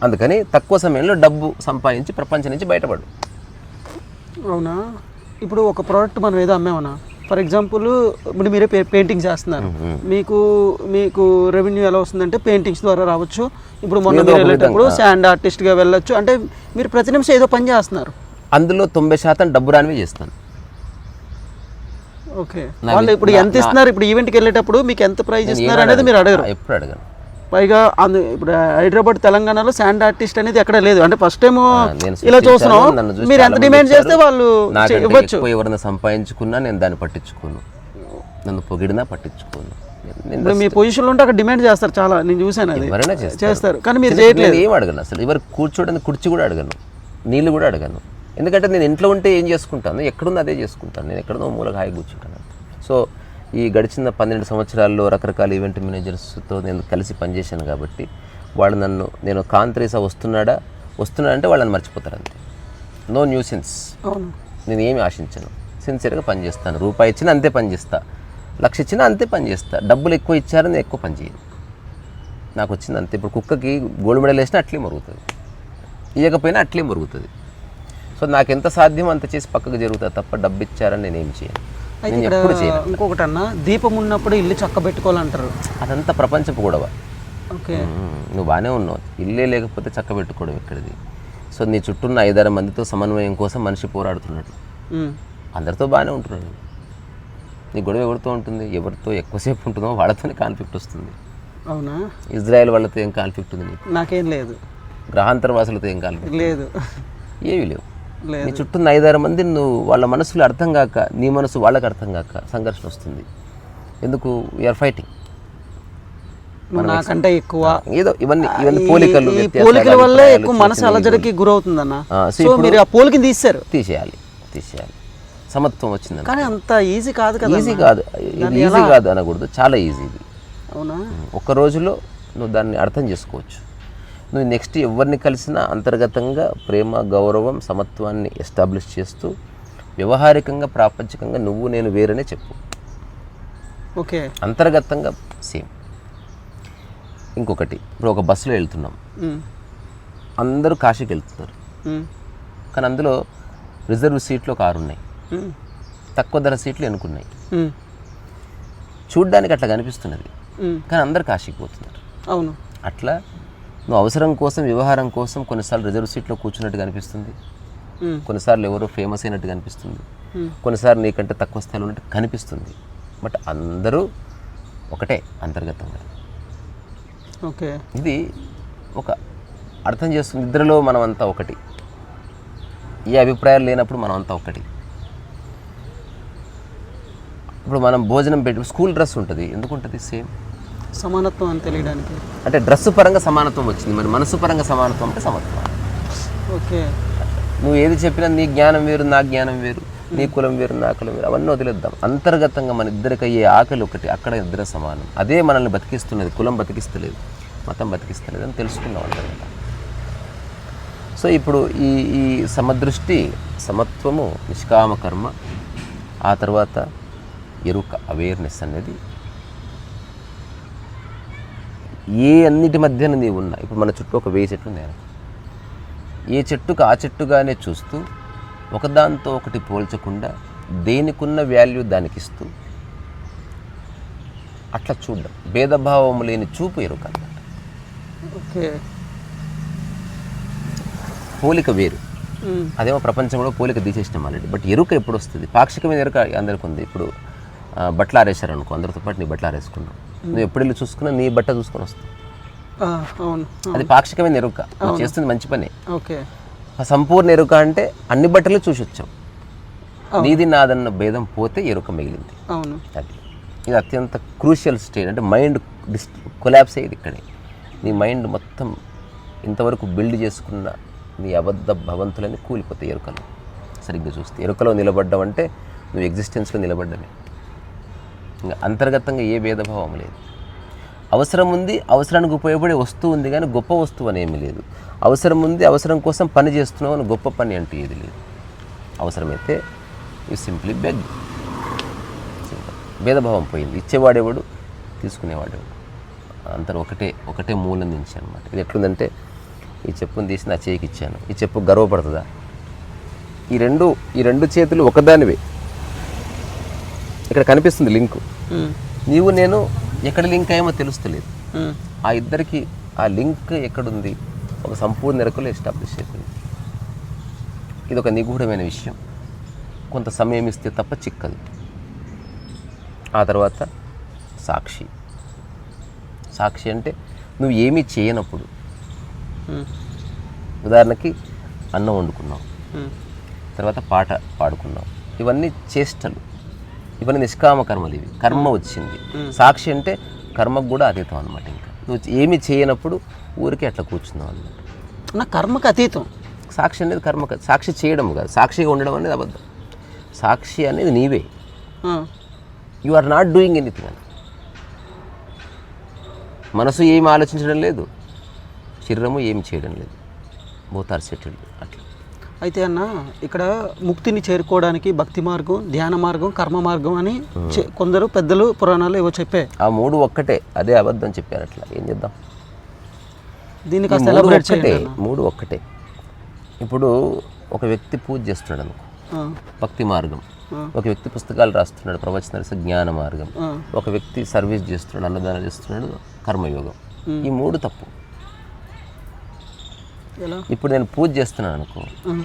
అందుకని తక్కువ సమయంలో డబ్బు సంపాదించి ప్రపంచం నుంచి బయటపడు. అవునా? ఇప్పుడు ఒక ప్రోడక్ట్ మనం ఏదో అమ్మామన్నా, ఫర్ ఎగ్జాంపుల్ ఇప్పుడు మీరే పెయింటింగ్ చేస్తున్నారు, మీకు రెవెన్యూ ఎలా వస్తుందంటే పెయింటింగ్స్ ద్వారా రావచ్చు. ఇప్పుడు మొన్న మీరు వెళ్ళేటప్పుడు శాండ్ ఆర్టిస్ట్గా వెళ్ళొచ్చు. అంటే మీరు ప్రతి నిమిషం ఏదో పని చేస్తున్నారు. అందులో 90% డబ్బు రానివే చేస్తాను. ఓకే. వాళ్ళు ఇప్పుడు ఎంత ఇస్తున్నారు? ఇప్పుడు ఈవెంట్కి వెళ్ళేటప్పుడు మీకు ఎంత ప్రైజ్ ఇస్తున్నారు అనేది మీరు అడగరు. ఎప్పుడు అడగను. పైగా ఇప్పుడు హైదరాబాద్ తెలంగాణలో శాండ్ ఆర్టిస్ట్ అనేది ఎక్కడ లేదు. అంటే ఫస్ట్ టైం ఇలా చూస్తున్నాం, మీరు ఎంత డిమాండ్ చేస్తే వాళ్ళు ఇవ్వచ్చు. ఎవరైనా సంపాదించుకున్నా నేను దాన్ని పట్టించుకోను, నన్ను పొగిడినా పట్టించుకోను. ఇప్పుడు మీ పొజిషన్లో ఉంటే అక్కడ డిమాండ్ చేస్తారు చాలా, నేను చూసాను. అది ఎవరైనా చేస్తారు, కానీ మీరు చేయట్లేదు. ఏం అడగను అసలు. ఎవరు కూర్చోడానికి కుర్చీ కూడా అడగను, నీళ్ళు కూడా అడగను. ఎందుకంటే నేను ఇంట్లో ఉంటే ఏం చేసుకుంటాను, ఎక్కడుందో అదే చేసుకుంటాను. నేను ఎక్కడో మూలగా హాయి కూర్చుంటాను. సో ఈ గడిచిన 12 సంవత్సరాల్లో రకరకాల ఈవెంట్ మేనేజర్స్తో నేను కలిసి పనిచేశాను కాబట్టి వాళ్ళు నేను కాంత్రీసా వస్తున్నాడంటే వాళ్ళని మర్చిపోతారు అంతే. No nuisance. నేను ఏమి ఆశించను, సిన్సియర్గా పనిచేస్తాను. రూపాయి ఇచ్చినా అంతే పనిచేస్తా, 1,00,000 ఇచ్చినా అంతే పనిచేస్తా. డబ్బులు ఎక్కువ ఇచ్చారని నేను ఎక్కువ పని చేయను, నాకు వచ్చింది అంతే. ఇప్పుడు కుక్కకి గోల్డ్ మెడల్ వేసినా అట్లే మరుగుతుంది, ఇవ్వకపోయినా అట్లే మరుగుతుంది. సో నాకు ఎంత సాధ్యం అంత చేసి పక్కకు జరుగుతుంది తప్ప డబ్బు ఇచ్చారని నేనేం చేయను. ఇంకొకటి అన్న, దీపం ఉన్నప్పుడు ఇల్లు చక్క పెట్టుకోవాలంటారు. అదంతా ప్రపంచపు గొడవ. ఓకే. నువ్వు బాగానే ఉన్నావు, ఇల్లే లేకపోతే చక్క పెట్టుకోవడం ఎక్కడిది? సో నీ చుట్టూ ఉన్న 5-6 మందితో సమన్వయం కోసం మనిషి పోరాడుతున్నాడు, అందరితో బాగానే ఉంటున్నాడు. నీ గొడవ ఎవరితో ఉంటుంది? ఎవరితో ఎక్కువసేపు ఉంటుందో వాళ్ళతోనే కాన్ఫ్లిక్ట్ వస్తుంది. అవునా? ఇజ్రాయెల్ వాళ్ళతో ఏం కాన్ఫ్లిక్ట్ ఉంది నీకు? నాకేం లేదు. గ్రహాంతరవాసులతో ఏం కాన్ఫ్లిక్ట్ లేదు? ఏమీ లేవు. నీ చుట్టూ 5-6 మంది నువ్వు వాళ్ళ మనసులు అర్థం కాక, నీ మనసు వాళ్ళకి అర్థం కాక సంఘర్షణ వస్తుంది. ఎందుకు? We are fighting. నాకంటే ఎక్కువ ఏదో ఇవన్నీ పోలికలు, పోలికల వల్ల ఎక్కువ మనసు అలజడికి గురవుతుందన్న. సో మీరు ఆ పోలికని తీసేయాలి. సమత్వం వచ్చింది. కానీ అంత ఈజీ కాదు కదా. ఈజీ కాదు అనకూడదు, చాలా ఈజీ ఇది. అవునా? ఒక్క రోజులో నువ్వు దాన్ని అర్థం చేసుకోవచ్చు. నువ్వు నెక్స్ట్ ఎవరిని కలిసినా అంతర్గతంగా ప్రేమ, గౌరవం, సమత్వాన్ని ఎస్టాబ్లిష్ చేస్తూ వ్యవహారికంగా, ప్రాపంచికంగా నువ్వు నేను వేరనే చెప్పు. ఓకే. అంతర్గతంగా సేమ్. ఇంకొకటి, ఇప్పుడు ఒక బస్సులో వెళ్తున్నాం, అందరూ కాశీకి వెళ్తున్నారు, కానీ అందులో రిజర్వ్ సీట్లు ఒక 6 ఉన్నాయి, తక్కువ ధర సీట్లు ఎన్నుకున్నాయి. చూడ్డానికి అట్లా కనిపిస్తున్నది, ఉమ్. కానీ అందరికి ఆశిపోతున్నారు. అవును. అట్లా నువ్వు అవసరం కోసం, వ్యవహారం కోసం కొన్నిసార్లు రిజర్వ్ సీట్లో కూర్చున్నట్టు కనిపిస్తుంది, ఉమ్. కొన్నిసార్లు ఎవరో ఫేమస్ అయినట్టు కనిపిస్తుంది, ఉమ్. కొన్నిసార్లు నీకంటే తక్కువ స్థాయిలో ఉన్నట్టు కనిపిస్తుంది. బట్ అందరూ ఒకటే అంతర్గతంగా. ఓకే. ఇది ఒక అర్థం చేస్తుంది. నిద్రలో మనం అంతా ఒకటి, ఏ అభిప్రాయాలు లేనప్పుడు మనం అంతా ఒకటి. ఇప్పుడు మనం భోజనం పెట్టి స్కూల్ డ్రెస్ ఉంటుంది, ఎందుకు ఉంటుంది సేమ్? సమానత్వం అని తెలియడానికి. అంటే డ్రెస్ పరంగా సమానత్వం వచ్చింది, మరి మనసు పరంగా సమానత్వం అంటే సమత్వం. ఓకే. నువ్వు ఏది చెప్పినా నీ జ్ఞానం వేరు, నా జ్ఞానం వేరు, నీ కులం వేరు, నా కులం వేరు, అవన్నీ వదిలేద్దాం. అంతర్గతంగా మన ఇద్దరికి అయ్యే ఆకలి ఒకటి, అక్కడ ఇద్దరు సమానం. అదే మనల్ని బతికిస్తున్నది. కులం బతికిస్తలేదు, మతం బతికిస్తలేదు అని తెలుసుకున్నాం అంతర్గత. సో ఇప్పుడు ఈ సమదృష్టి, సమత్వము, నిష్కామ కర్మ, ఆ తర్వాత ఎరుక, అవేర్నెస్ అనేది ఏ అన్నిటి మధ్యన నీవు ఉన్నా. ఇప్పుడు మన చుట్టూ ఒక 1000 చెట్లు ఉన్నాయి, ఏ చెట్టుకు ఆ చెట్టుగానే చూస్తూ, ఒకదాంతో ఒకటి పోల్చకుండా దేనికున్న వాల్యూ దానికి ఇస్తూ అట్లా చూడడం, భేదభావం లేని చూపు ఎరుక అన్నమాట. ఓకే. పోలిక వేరు, అదేమో ప్రపంచంలో పోలిక తీసేసినాం ఆల్రెడీ. బట్ ఎరుక ఎప్పుడు వస్తుంది? పాక్షికమైన ఎరుక అందరికి ఉంది. ఇప్పుడు బట్టలు ఆరేసారు అనుకో, అందరితో పాటు నీ బట్టలు ఆరేసుకున్నావు, నువ్వు ఎప్పుడు వెళ్ళి చూసుకున్నా నీ బట్ట చూసుకొని వస్తావు. అవును. అది పాక్షికమైన ఎరుక, నువ్వు చేస్తుంది మంచి పనే. ఓకే. సంపూర్ణ ఎరుక అంటే అన్ని బట్టలు చూసి వచ్చావు, నీది నాదన్న భేదం పోతే ఎరుక మిగిలింది. అవును. అది ఇది అత్యంత క్రూషియల్ స్టేజ్. అంటే మైండ్ కొలాప్స్ అయ్యేది ఇక్కడే. నీ మైండ్ మొత్తం ఇంతవరకు బిల్డ్ చేసుకున్న నీ అబద్ధ భవంతులని కూలిపోతాయి ఎరుకలో. సరిగ్గా చూస్తే ఎరుకలో నిలబడ్డం అంటే నువ్వు ఎగ్జిస్టెన్స్లో నిలబడ్డమే. ఇంకా అంతర్గతంగా ఏ భేదభావం లేదు. అవసరం ఉంది, అవసరానికి ఉపయోగపడే వస్తువు ఉంది, కానీ గొప్ప వస్తువు అని ఏమీ లేదు. అవసరం ఉంది, అవసరం కోసం పని చేస్తున్నావు అని గొప్ప పని అంటూ ఏది లేదు. అవసరమైతే యూ సింప్లీ బెగ్. భేదభావం పోయింది. ఇచ్చేవాడేవాడు, తీసుకునేవాడేవాడు, అంతా ఒకటే మూలం నుంచి అనమాట. ఇది ఎట్లుందంటే, ఈ చెప్పును తీసి నా చేయికి ఇచ్చాను, ఈ చెప్పు గర్వపడుతుందా? ఈ రెండు చేతులు ఒకదానివే. ఇక్కడ కనిపిస్తుంది లింకు. నీవు నేను ఎక్కడ లింక్ అయ్యామో తెలుస్తలేదు. ఆ ఇద్దరికి ఆ లింక్ ఎక్కడుంది? ఒక సంపూర్ణ ఎరుకలో ఎస్టాబ్లిష్ అయిపోయింది. ఇది ఒక నిగూఢమైన విషయం, కొంత సమయం ఇస్తే తప్ప చిక్కదు. ఆ తర్వాత సాక్షి. సాక్షి అంటే నువ్వు ఏమీ చేయనప్పుడు, ఉదాహరణకి అన్నం వండుకున్నావు, తర్వాత పాట పాడుకున్నావు, ఇవన్నీ చేష్టలు, ఇవన్నీ నిష్కామ కర్మలు. ఇవి కర్మ వచ్చింది. సాక్షి అంటే కర్మకు కూడా అతీతం అనమాట. ఇంకా నువ్వు ఏమి చేయనప్పుడు ఊరికే అట్లా కూర్చున్నావు అనమాట. నా కర్మకు అతీతం. సాక్షి అనేది కర్మ, సాక్షి చేయడం కాదు. సాక్షిగా ఉండడం అనేది అబద్ధం. సాక్షి అనేది నీవే. You are not doing anything అని. మనసు ఏమి ఆలోచించడం లేదు, శరీరము ఏమి చేయడం లేదు. Both are settled. అట్లా అయితే అన్న, ఇక్కడ ముక్తిని చేరుకోవడానికి భక్తి మార్గం, ధ్యాన మార్గం, కర్మ మార్గం అని కొందరు పెద్దలు పురాణాలు ఏవో చెప్పే. ఆ మూడు ఒక్కటే, అదే అబద్ధం చెప్పారు. అట్లా ఏం చేద్దాం? దీనికి సెలబ్రేట్ ఒక్కటే, మూడు ఒక్కటే. ఇప్పుడు ఒక వ్యక్తి పూజ చేస్తున్నాడు అనుకో, భక్తి మార్గం. ఒక వ్యక్తి పుస్తకాలు రాస్తున్నాడు, ప్రవచనాలు, జ్ఞాన మార్గం. ఒక వ్యక్తి సర్వీస్ చేస్తున్నాడు, అన్నదానం చేస్తున్నాడు, కర్మయోగం. ఈ మూడు తప్పు. ఇప్పుడు నేను పూజ చేస్తున్నాను అనుకో,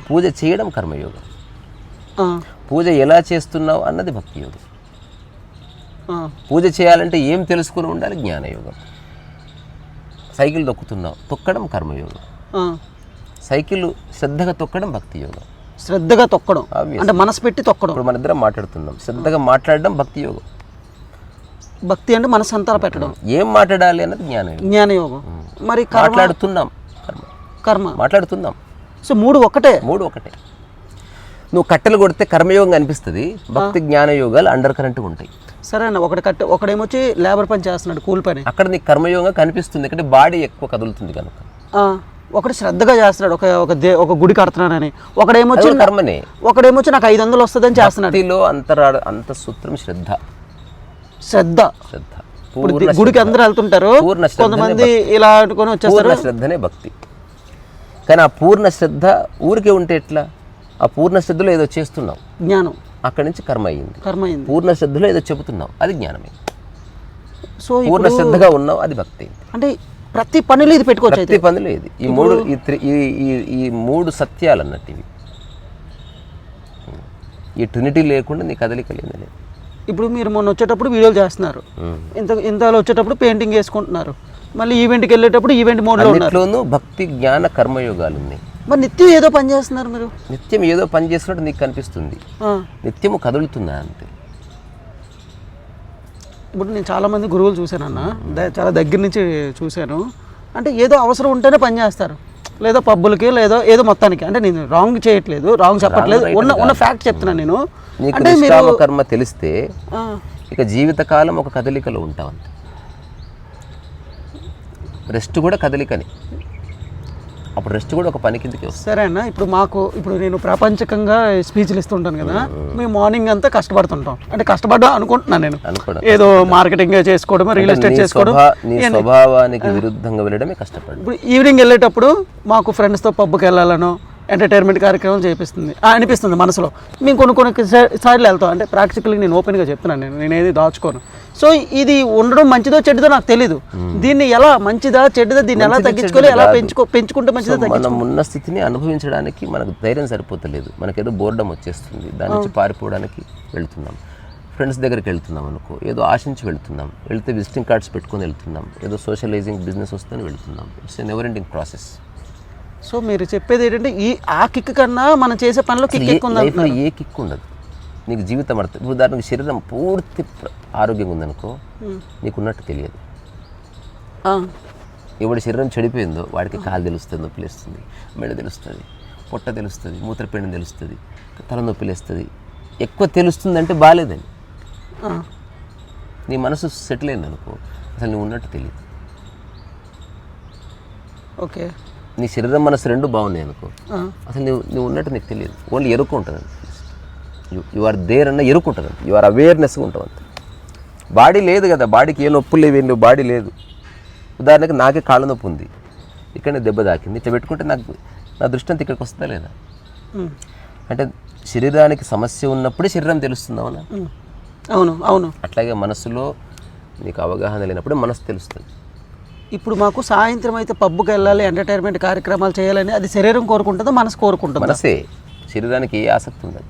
పూజ చేయడం కర్మయోగం. పూజ ఎలా చేస్తున్నావు అన్నది భక్తి యోగం. పూజ చేయాలంటే ఏం తెలుసుకుని ఉండాలి? జ్ఞానయోగం. సైకిల్ తొక్కుతున్నావు, తొక్కడం కర్మయోగం. సైకిల్ శ్రద్ధగా తొక్కడం భక్తి యోగం. శ్రద్ధగా తొక్కడం అంటే మనసు పెట్టి తొక్కడం. ఇప్పుడు మన ఇద్దరం మాట్లాడుతున్నాం, శ్రద్ధగా మాట్లాడడం భక్తి యోగం. భక్తి అంటే మనసు అంతా పెట్టడం. ఏం మాట్లాడాలి అన్నది జ్ఞానయోగం. మరి మాట్లాడుతున్నాం, కర్మ మాట్లాడుతున్నాం. సో మూడు ఒకటే. నువ్వు కట్టెలు కొడితే కర్మయోగం అనిపిస్తుంది, భక్తి జ్ఞానయోగాలు అండర్ కరెంట్ ఉంటాయి. సరే అన్న, ఒకడేమొచ్చి లేబర్ పని చేస్తున్నాడు, కూలి పని. అక్కడ నీకు కర్మయోగంగా కనిపిస్తుంది, ఎందుకంటే బాడీ ఎక్కువ కదులుతుంది కనుక. ఒకటి శ్రద్ధగా చేస్తున్నాడు, ఒక గుడి కడుతున్నాడని. ఒకడేమొచ్చి కర్మనే. ఒకడేమొచ్చి నాకు 500 వస్తుందని చేస్తున్నాడు. అంత సూత్రం శ్రద్ధ. గుడికి అందరూ వెళ్తుంటారు, కొంతమంది ఇలా అనుకొని వచ్చేస్తారు. శ్రద్ధనే భక్తి. కానీ ఆ పూర్ణ శ్రద్ధ ఊరికే ఉంటే ఎట్లా? ఆ పూర్ణ శ్రద్ధలో ఏదో చేస్తున్నావు. అక్కడి నుంచి కర్మ అయింది. పూర్ణ శ్రద్ధలో ఏదో చెబుతున్నావు, అది జ్ఞానమే. సో పూర్ణ శ్రద్ధగా ఉన్నావు, అది భక్తి అయింది. అంటే ప్రతి పనిలో ఇది పెట్టుకోవచ్చు. ప్రతి పనిలో ఇది ఈ మూడు సత్యాలు అన్నట్టు ఇవి. ఈ ట్రినిటీ లేకుండా నీ కదలిక లేదు. ఇప్పుడు మీరు మొన్న వచ్చేటప్పుడు వీడియోలు చేస్తున్నారు, ఇంతలో వచ్చేటప్పుడు పెయింటింగ్ వేసుకుంటున్నారు, మళ్ళీ ఈవెంట్కి వెళ్ళేటప్పుడు ఈవెంట్ మోడ్లో అన్నిట్లోనూ భక్తి జ్ఞాన కర్మయోగాలు ఉన్నాయి. మరి నిత్యం ఏదో పని చేస్తున్నారు మీరు. నిత్యం ఏదో పని చేస్తున్నట్టు నీకు కనిపిస్తుంది, నిత్యము కదులుతుందా అంతే. ఇప్పుడు నేను చాలామంది గురువులు చూశానన్న, చాలా దగ్గర నుంచి చూశాను. అంటే ఏదో అవసరం ఉంటేనే పని చేస్తారు, లేదో పబ్బులకి ఏదో మొత్తానికి. అంటే నేను రాంగ్ చేయట్లేదు, రాంగ్ చెప్పట్లేదు, ఉన్న ఫ్యాక్ట్ చెప్తున్నాను నేను. అంటే నిష్కామ కర్మ తెలిస్తే ఇక జీవితకాలం ఒక కదలికలో ఉంటామంతే. రెస్ట్ కూడా కదలికని, అప్పుడు రెస్ట్ కూడా ఒక పని కిందకి వస్తుంది. సరే అన్న, ఇప్పుడు నేను ప్రాపంచికంగా స్పీచ్లు ఇస్తుంటాను కదా, మేము మార్నింగ్ అంతా కష్టపడుతుంటాం. అంటే కష్టపడ్డా అనుకుంటున్నాను నేను, ఏదో మార్కెటింగ్ చేసుకోవడం, రియల్ ఎస్టేట్ చేసుకోవడం, నీ స్వభావానికి విరుద్ధంగా వెళ్ళడమే కష్టపడి. ఇప్పుడు ఈవినింగ్ వెళ్ళేటప్పుడు మాకు ఫ్రెండ్స్తో పబ్కి వెళ్ళాలనో ఎంటర్టైన్మెంట్ కార్యక్రమం చేపిస్తుంది అనిపిస్తుంది మనసులో. మేము కొన్ని సార్లు వెళ్తాం. అంటే ప్రాక్టికల్గా నేను ఓపెన్గా చెప్తున్నాను, నేను ఏది దాచుకోను. సో ఇది ఉండడం మంచిదో చెడ్డదో నాకు తెలీదు. దీన్ని ఎలా మంచిదా చెడ్డదా, దీన్ని ఎలా తగ్గించుకోవాలి, ఎలా పెంచుకుంటే మంచిదో. మనం ఉన్న స్థితిని అనుభవించడానికి మనకు ధైర్యం సరిపోతలేదు, మనకేదో బోర్డం వచ్చేస్తుంది, దాని నుంచి పారిపోవడానికి వెళ్తున్నాం. ఫ్రెండ్స్ దగ్గరికి వెళ్తున్నాం అనుకో, ఏదో ఆశించి వెళ్తున్నాం, వెళ్తే విజిటింగ్ కార్డ్స్ పెట్టుకొని వెళ్తున్నాం, ఏదో సోషలైజింగ్ బిజినెస్ వస్తుందని వెళ్తున్నాం. It's a never ending process. So మీరు చెప్పేది ఏంటంటే ఆ కిక్ కన్నా మనం చేసే పనిలో కిక్ ఎక్కువ ఉంది. ఏ కిక్ ఉండదు నీకు, జీవితం అర్థం. ఉదాహరణకు శరీరం పూర్తి ఆరోగ్యంగా ఉందనుకో, నీకున్నట్టు తెలియదు. ఎవడి శరీరం చెడిపోయిందో వాడికి కాలు తెలుస్తుంది, నొప్పి లేస్తుంది, మెడ తెలుస్తుంది, పొట్ట తెలుస్తుంది, మూత్రపిండం తెలుస్తుంది, తల నొప్పి లేస్తుంది. ఎక్కువ తెలుస్తుంది అంటే బాగాలేదని. నీ మనసు సెటిల్ అయింది అనుకో, అసలు నువ్వు ఉన్నట్టు తెలియదు. ఓకే, నీ శరీరం మనసు రెండు బాగున్నాయి అనుకో, అసలు నువ్వు ఉన్నట్టు నీకు తెలియదు. ఓన్లీ ఎరుకు ఉంటుంది, యు ఆర్ దేర్ అన్న ఎరుకు ఉంటుంది, యు ఆర్ అవేర్నెస్గా ఉంటుంది అంత. బాడీ లేదు కదా, బాడీకి ఏ నొప్పులు లేవు, బాడీ లేదు. ఉదాహరణకి నాకే కాళ్ళ నొప్పి ఉంది, ఇక్కడనే దెబ్బ తాకింది, ఇట్లా పెట్టుకుంటే నా దృష్టి అంతా ఇక్కడికి వస్తుందా లేదా? అంటే శరీరానికి సమస్య ఉన్నప్పుడే శరీరం తెలుస్తుంది. అవునా? అవును. అట్లాగే మనసులో నీకు అవగాహన లేనప్పుడు మనసు తెలుస్తుంది. ఇప్పుడు మాకు సాయంత్రం అయితే పబ్కి వెళ్ళాలి, ఎంటర్టైన్మెంట్ కార్యక్రమాలు చేయాలని అది శరీరం కోరుకుంటుందా, మనసు కోరుకుంటుందా? మనసే. శరీరానికి ఏ ఆసక్తి ఉండదు.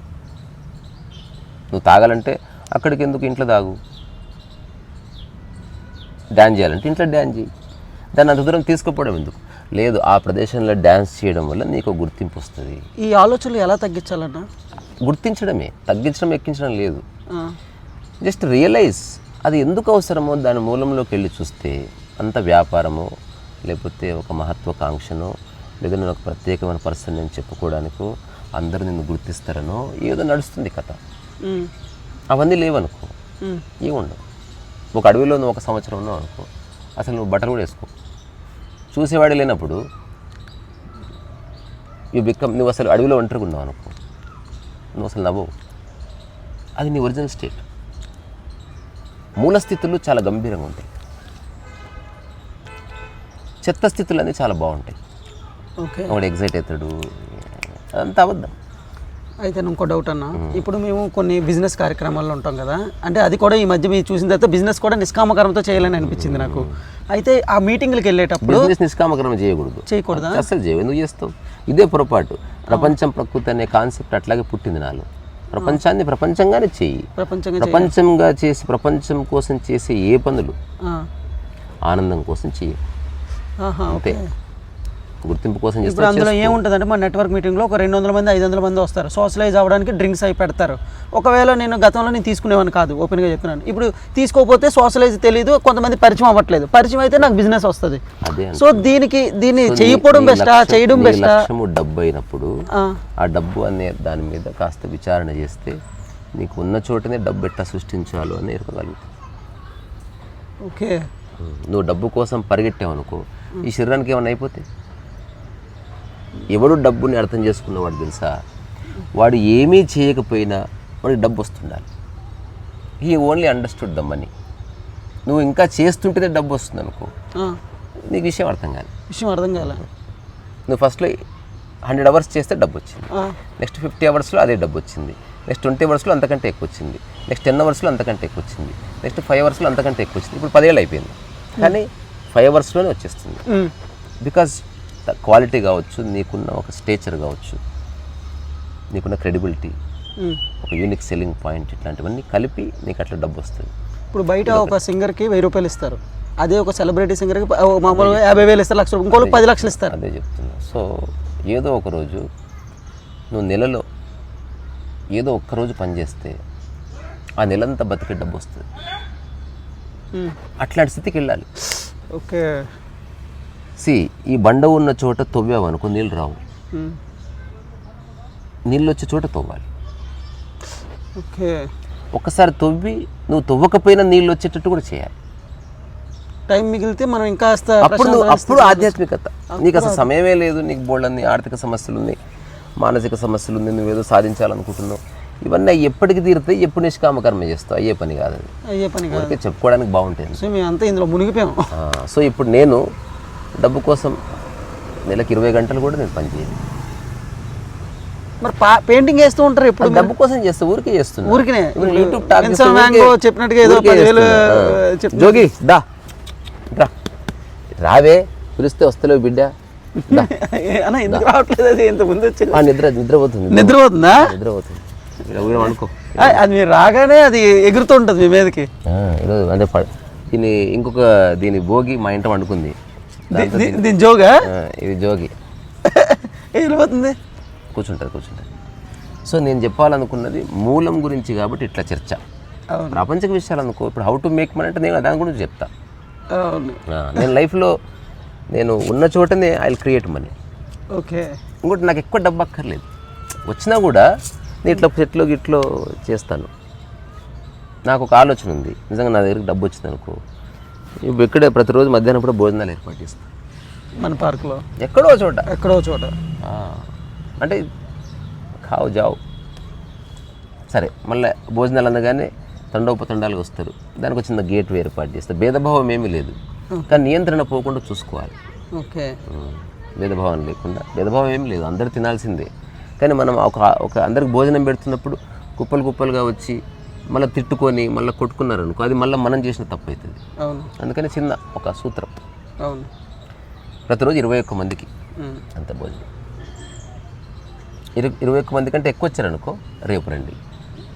నువ్వు తాగాలంటే అక్కడికి ఎందుకు, ఇంట్లో తాగు. డ్యాన్స్ చేయాలంటే ఇంట్లో డ్యాన్స్ చేయి. దాన్ని అంత దూరం తీసుకుపోవడం ఎందుకు? లేదు, ఆ ప్రదేశంలో డ్యాన్స్ చేయడం వల్ల నీకు గుర్తింపు వస్తుంది. ఈ ఆలోచనలు ఎలా తగ్గించాలన్నా? గుర్తించడమే, తగ్గించడం ఎక్కించడం లేదు. జస్ట్ రియలైజ్ అది ఎందుకు అవసరమో దాని మూలంలోకి వెళ్ళి చూస్తే అంత వ్యాపారమో, లేకపోతే ఒక మహత్వాకాంక్షనో, లేదా నేను ఒక ప్రత్యేకమైన పర్సన్ నేను చెప్పుకోవడానికో, అందరూ నిన్ను గుర్తిస్తారనో ఏదో నడుస్తుంది కథ. అవన్నీ లేవనుకో, ఏముండవు. ఒక అడవిలో నువ్వు 1 సంవత్సరం ఉన్నావు అనుకో, అసలు నువ్వు బట్టలు కూడా వేసుకో. చూసేవాడు లేనప్పుడు నువ్వు అసలు అడవిలో ఒంటరిగా ఉన్నావు అనుకో, నువ్వు అసలు నవ్వవు. అది నీ ఒరిజినల్ స్టేట్. మూల స్థితులు చాలా గంభీరంగా ఉంటాయి, చెత్త స్థితులు అన్నీ చాలా బాగుంటాయి. ఒకటి ఎగ్జైట్ అవుతాడు, అదంతా అబద్ధం. అయితే ఇంకో డౌట్ అన్న, ఇప్పుడు మేము కొన్ని బిజినెస్ కార్యక్రమాల్లో ఉంటాం కదా, అంటే అది కూడా ఈ మధ్య మీరు చూసిన తర్వాత బిజినెస్ కూడా నిష్కామకరంతో చేయాలని అనిపించింది నాకు. అయితే ఆ మీటింగ్లకు వెళ్ళేటప్పుడు నిష్కామకరం చేయకూడదా? అసలు ఎందుకు చేస్తావు? ఇదే పొరపాటు. ప్రపంచం ప్రకృతి అనే కాన్సెప్ట్ అట్లాగే పుట్టింది నాలో. ప్రపంచాన్ని ప్రపంచంగానే చెయ్యి. ప్రపంచంగా చేసి ప్రపంచం కోసం చేసే ఏ పనులు ఆనందం కోసం చెయ్యి, అంతే. గుర్తింపు కోసం చేస్తే. ఇప్పుడు అందులో ఏముంటుందంటే మా నెట్వర్క్ మీటింగ్లో ఒక 200 మంది 500 మంది వస్తారు, సోషలైజ్ అవ్వడానికి డ్రింక్స్ అవి పెడతారు. ఒకవేళ నేను గతంలో తీసుకునేవాడిని కాదు, ఓపెన్గా చెప్తున్నాను. ఇప్పుడు తీసుకోకపోతే సోషలైజ్ తెలియదు, కొంతమంది పరిచయం అవ్వట్లేదు. పరిచయం అయితే నాకు బిజినెస్ వస్తుంది. సో దీన్ని చేయకపోవడం బెస్టా, చేయడం బెస్టా? డబ్బు అయినప్పుడు ఆ డబ్బు అనే దాని మీద కాస్త విచారణ చేస్తే నీకు ఉన్న చోటనే డబ్బు ఎట్లా సృష్టించాలో అని ఎరగగలుగుతావు. ఓకే, నువ్వు డబ్బు కోసం పరిగెట్టావనుకో, ఈ శరీరానికి ఏమైనా అయిపోతే. ఎవడు డబ్బుని అర్థం చేసుకున్నవాడు తెలుసా, వాడు ఏమీ చేయకపోయినా వాడికి డబ్బు వస్తుండాలి. He only understood the money. నువ్వు ఇంకా చేస్తుంటేనే డబ్బు వస్తుంది అనుకో, నీకు విషయం అర్థం కాలే. నువ్వు ఫస్ట్లో 100 అవర్స్ చేస్తే డబ్బు వచ్చింది, నెక్స్ట్ 50 అవర్స్లో అదే డబ్బు వచ్చింది, నెక్స్ట్ 20 అవర్స్లో అంతకంటే ఎక్కువ వచ్చింది, నెక్స్ట్ 10 అవర్స్లో అంతకంటే ఎక్కువ వచ్చింది, నెక్స్ట్ 5 అవర్స్లో అంతకంటే ఎక్కువ వచ్చింది. ఇప్పుడు 10 ఏళ్ళు అయిపోయింది, కానీ 5 అవర్స్లోనే వచ్చేస్తుంది. బికాజ్ క్వాలిటీ కావచ్చు, నీకున్న ఒక స్టేచర్ కావచ్చు, నీకున్న క్రెడిబిలిటీ, ఒక యూనిక్ సెల్లింగ్ పాయింట్, ఇట్లాంటివన్నీ కలిపి నీకు అట్లా డబ్బు వస్తుంది. ఇప్పుడు బయట ఒక సింగర్కి 1000 రూపాయలు ఇస్తారు, అదే ఒక సెలబ్రిటీ సింగర్కి మామూలుగా 50,000 ఇస్తారు, లక్ష, ఇంకోళ్ళు 10 లక్షలు ఇస్తారు. అదే చెప్తున్నా. సో ఏదో ఒక రోజు నువ్వు నెలలో ఏదో ఒక్కరోజు పని చేస్తే ఆ నెలంతా బతికే డబ్బు వస్తుంది. అట్లాంటి స్థితికి వెళ్ళాలి. ఓకే. ఈ బండ ఉన్న చోట తవ్వావు అనుకో, నీళ్ళు రావు. నీళ్ళు వచ్చే చోట తవ్వాలి. ఓకే. ఒక్కసారి తవ్వి నువ్వు తవ్వకపోయినా నీళ్ళు వచ్చేటట్టు కూడా చేయాలి. టైం మిగిలితే మనం ఇంకా అప్పుడు ఆధ్యాత్మికత. నీకు అసలు సమయమే లేదు, నీకు బోల్డన్ని ఆర్థిక సమస్యలు ఉన్నాయి, మానసిక సమస్యలు ఉన్నాయి, నువ్వేదో సాధించాలనుకుంటున్నావు. ఇవన్నీ ఎప్పటికి తీరుతాయి, ఎప్పుడు నిష్కామకర్మ చేస్తావు, అయ్యే పని కాదు. అది చెప్పుకోవడానికి బాగుంటుంది. సో మేము అంతా ఇందులో మునిగిపోయాము. సో ఇప్పుడు నేను డబ్బు కోసం నెలకు 20 గంటలు కూడా నేను పని చేయను. మరి పెయింటింగ్ వేస్తూ ఉంటారు ఎప్పుడు? డబ్బు కోసం చేస్తా, ఊరికే చేస్తున్నా. ఊరికే యూట్యూబ్ చెప్పినట్టుగా ఏదో 10,000 జోగి దా రావే, పిలిస్తే వస్తలేవు బిడ్డ. అన్న ఎందుకు రావట్లేదు? అది ఎంత ముందు వచ్చింది. నిద్రపోతుందా? నిద్రపోతుంది అనుకో. అది మీరు రాగానే అది ఎగురుతూ ఉంటుంది మీ మీదకి. ఈరోజు అంటే దీని భోగి మా ఇంట వండుకుంది. దీని జోగా? ఇది జోగి. వెళ్ళిపోతుంది, కూర్చుంటుంది. సో నేను చెప్పాలనుకున్నది మూలం గురించి కాబట్టి ఇట్లా చర్చ. ప్రాపంచిక విషయాలు అనుకో, ఇప్పుడు హౌ టు మేక్ మనీ అంటే నేను దాని గురించి చెప్తా. నేను లైఫ్లో నేను ఉన్న చోటనే I will create money. Okay. ఇంకోటి నాకు ఎక్కువ డబ్బు అక్కర్లేదు, వచ్చినా కూడా నేను ఇట్లా చెట్లు గిట్లో చేస్తాను. నాకు ఒక ఆలోచన ఉంది, నిజంగా నా దగ్గరికి డబ్బు వచ్చింది అనుకో, ఇప్పుడు ఇక్కడే ప్రతిరోజు మధ్యాహ్నం కూడా భోజనాలు ఏర్పాటు చేస్తాను మన పార్క్లో, ఎక్కడో చోట. అంటే ఖావు జావు సరే, మళ్ళీ భోజనాలు అనగానే తండోపతండాలుగా వస్తారు, దానికి వచ్చిన గేట్ ఏర్పాటు చేస్తారు. భేదభావం ఏమీ లేదు, కానీ నియంత్రణ పోకుండా చూసుకోవాలి. ఓకే. భేదభావం లేకుండా, భేదభావం ఏమి లేదు, అందరు తినాల్సిందే. కానీ మనం ఒక అందరికి భోజనం పెడుతున్నప్పుడు కుప్పలుగా వచ్చి మళ్ళీ తిట్టుకొని మళ్ళీ కొట్టుకున్నారనుకో, అది మళ్ళీ మనం చేసిన తప్పు అవుతుంది. అందుకని చిన్న ఒక సూత్రం, ప్రతిరోజు 21 మందికి అంత భోజనం. 21 మంది కంటే ఎక్కువ వచ్చారనుకో, రేపు రండి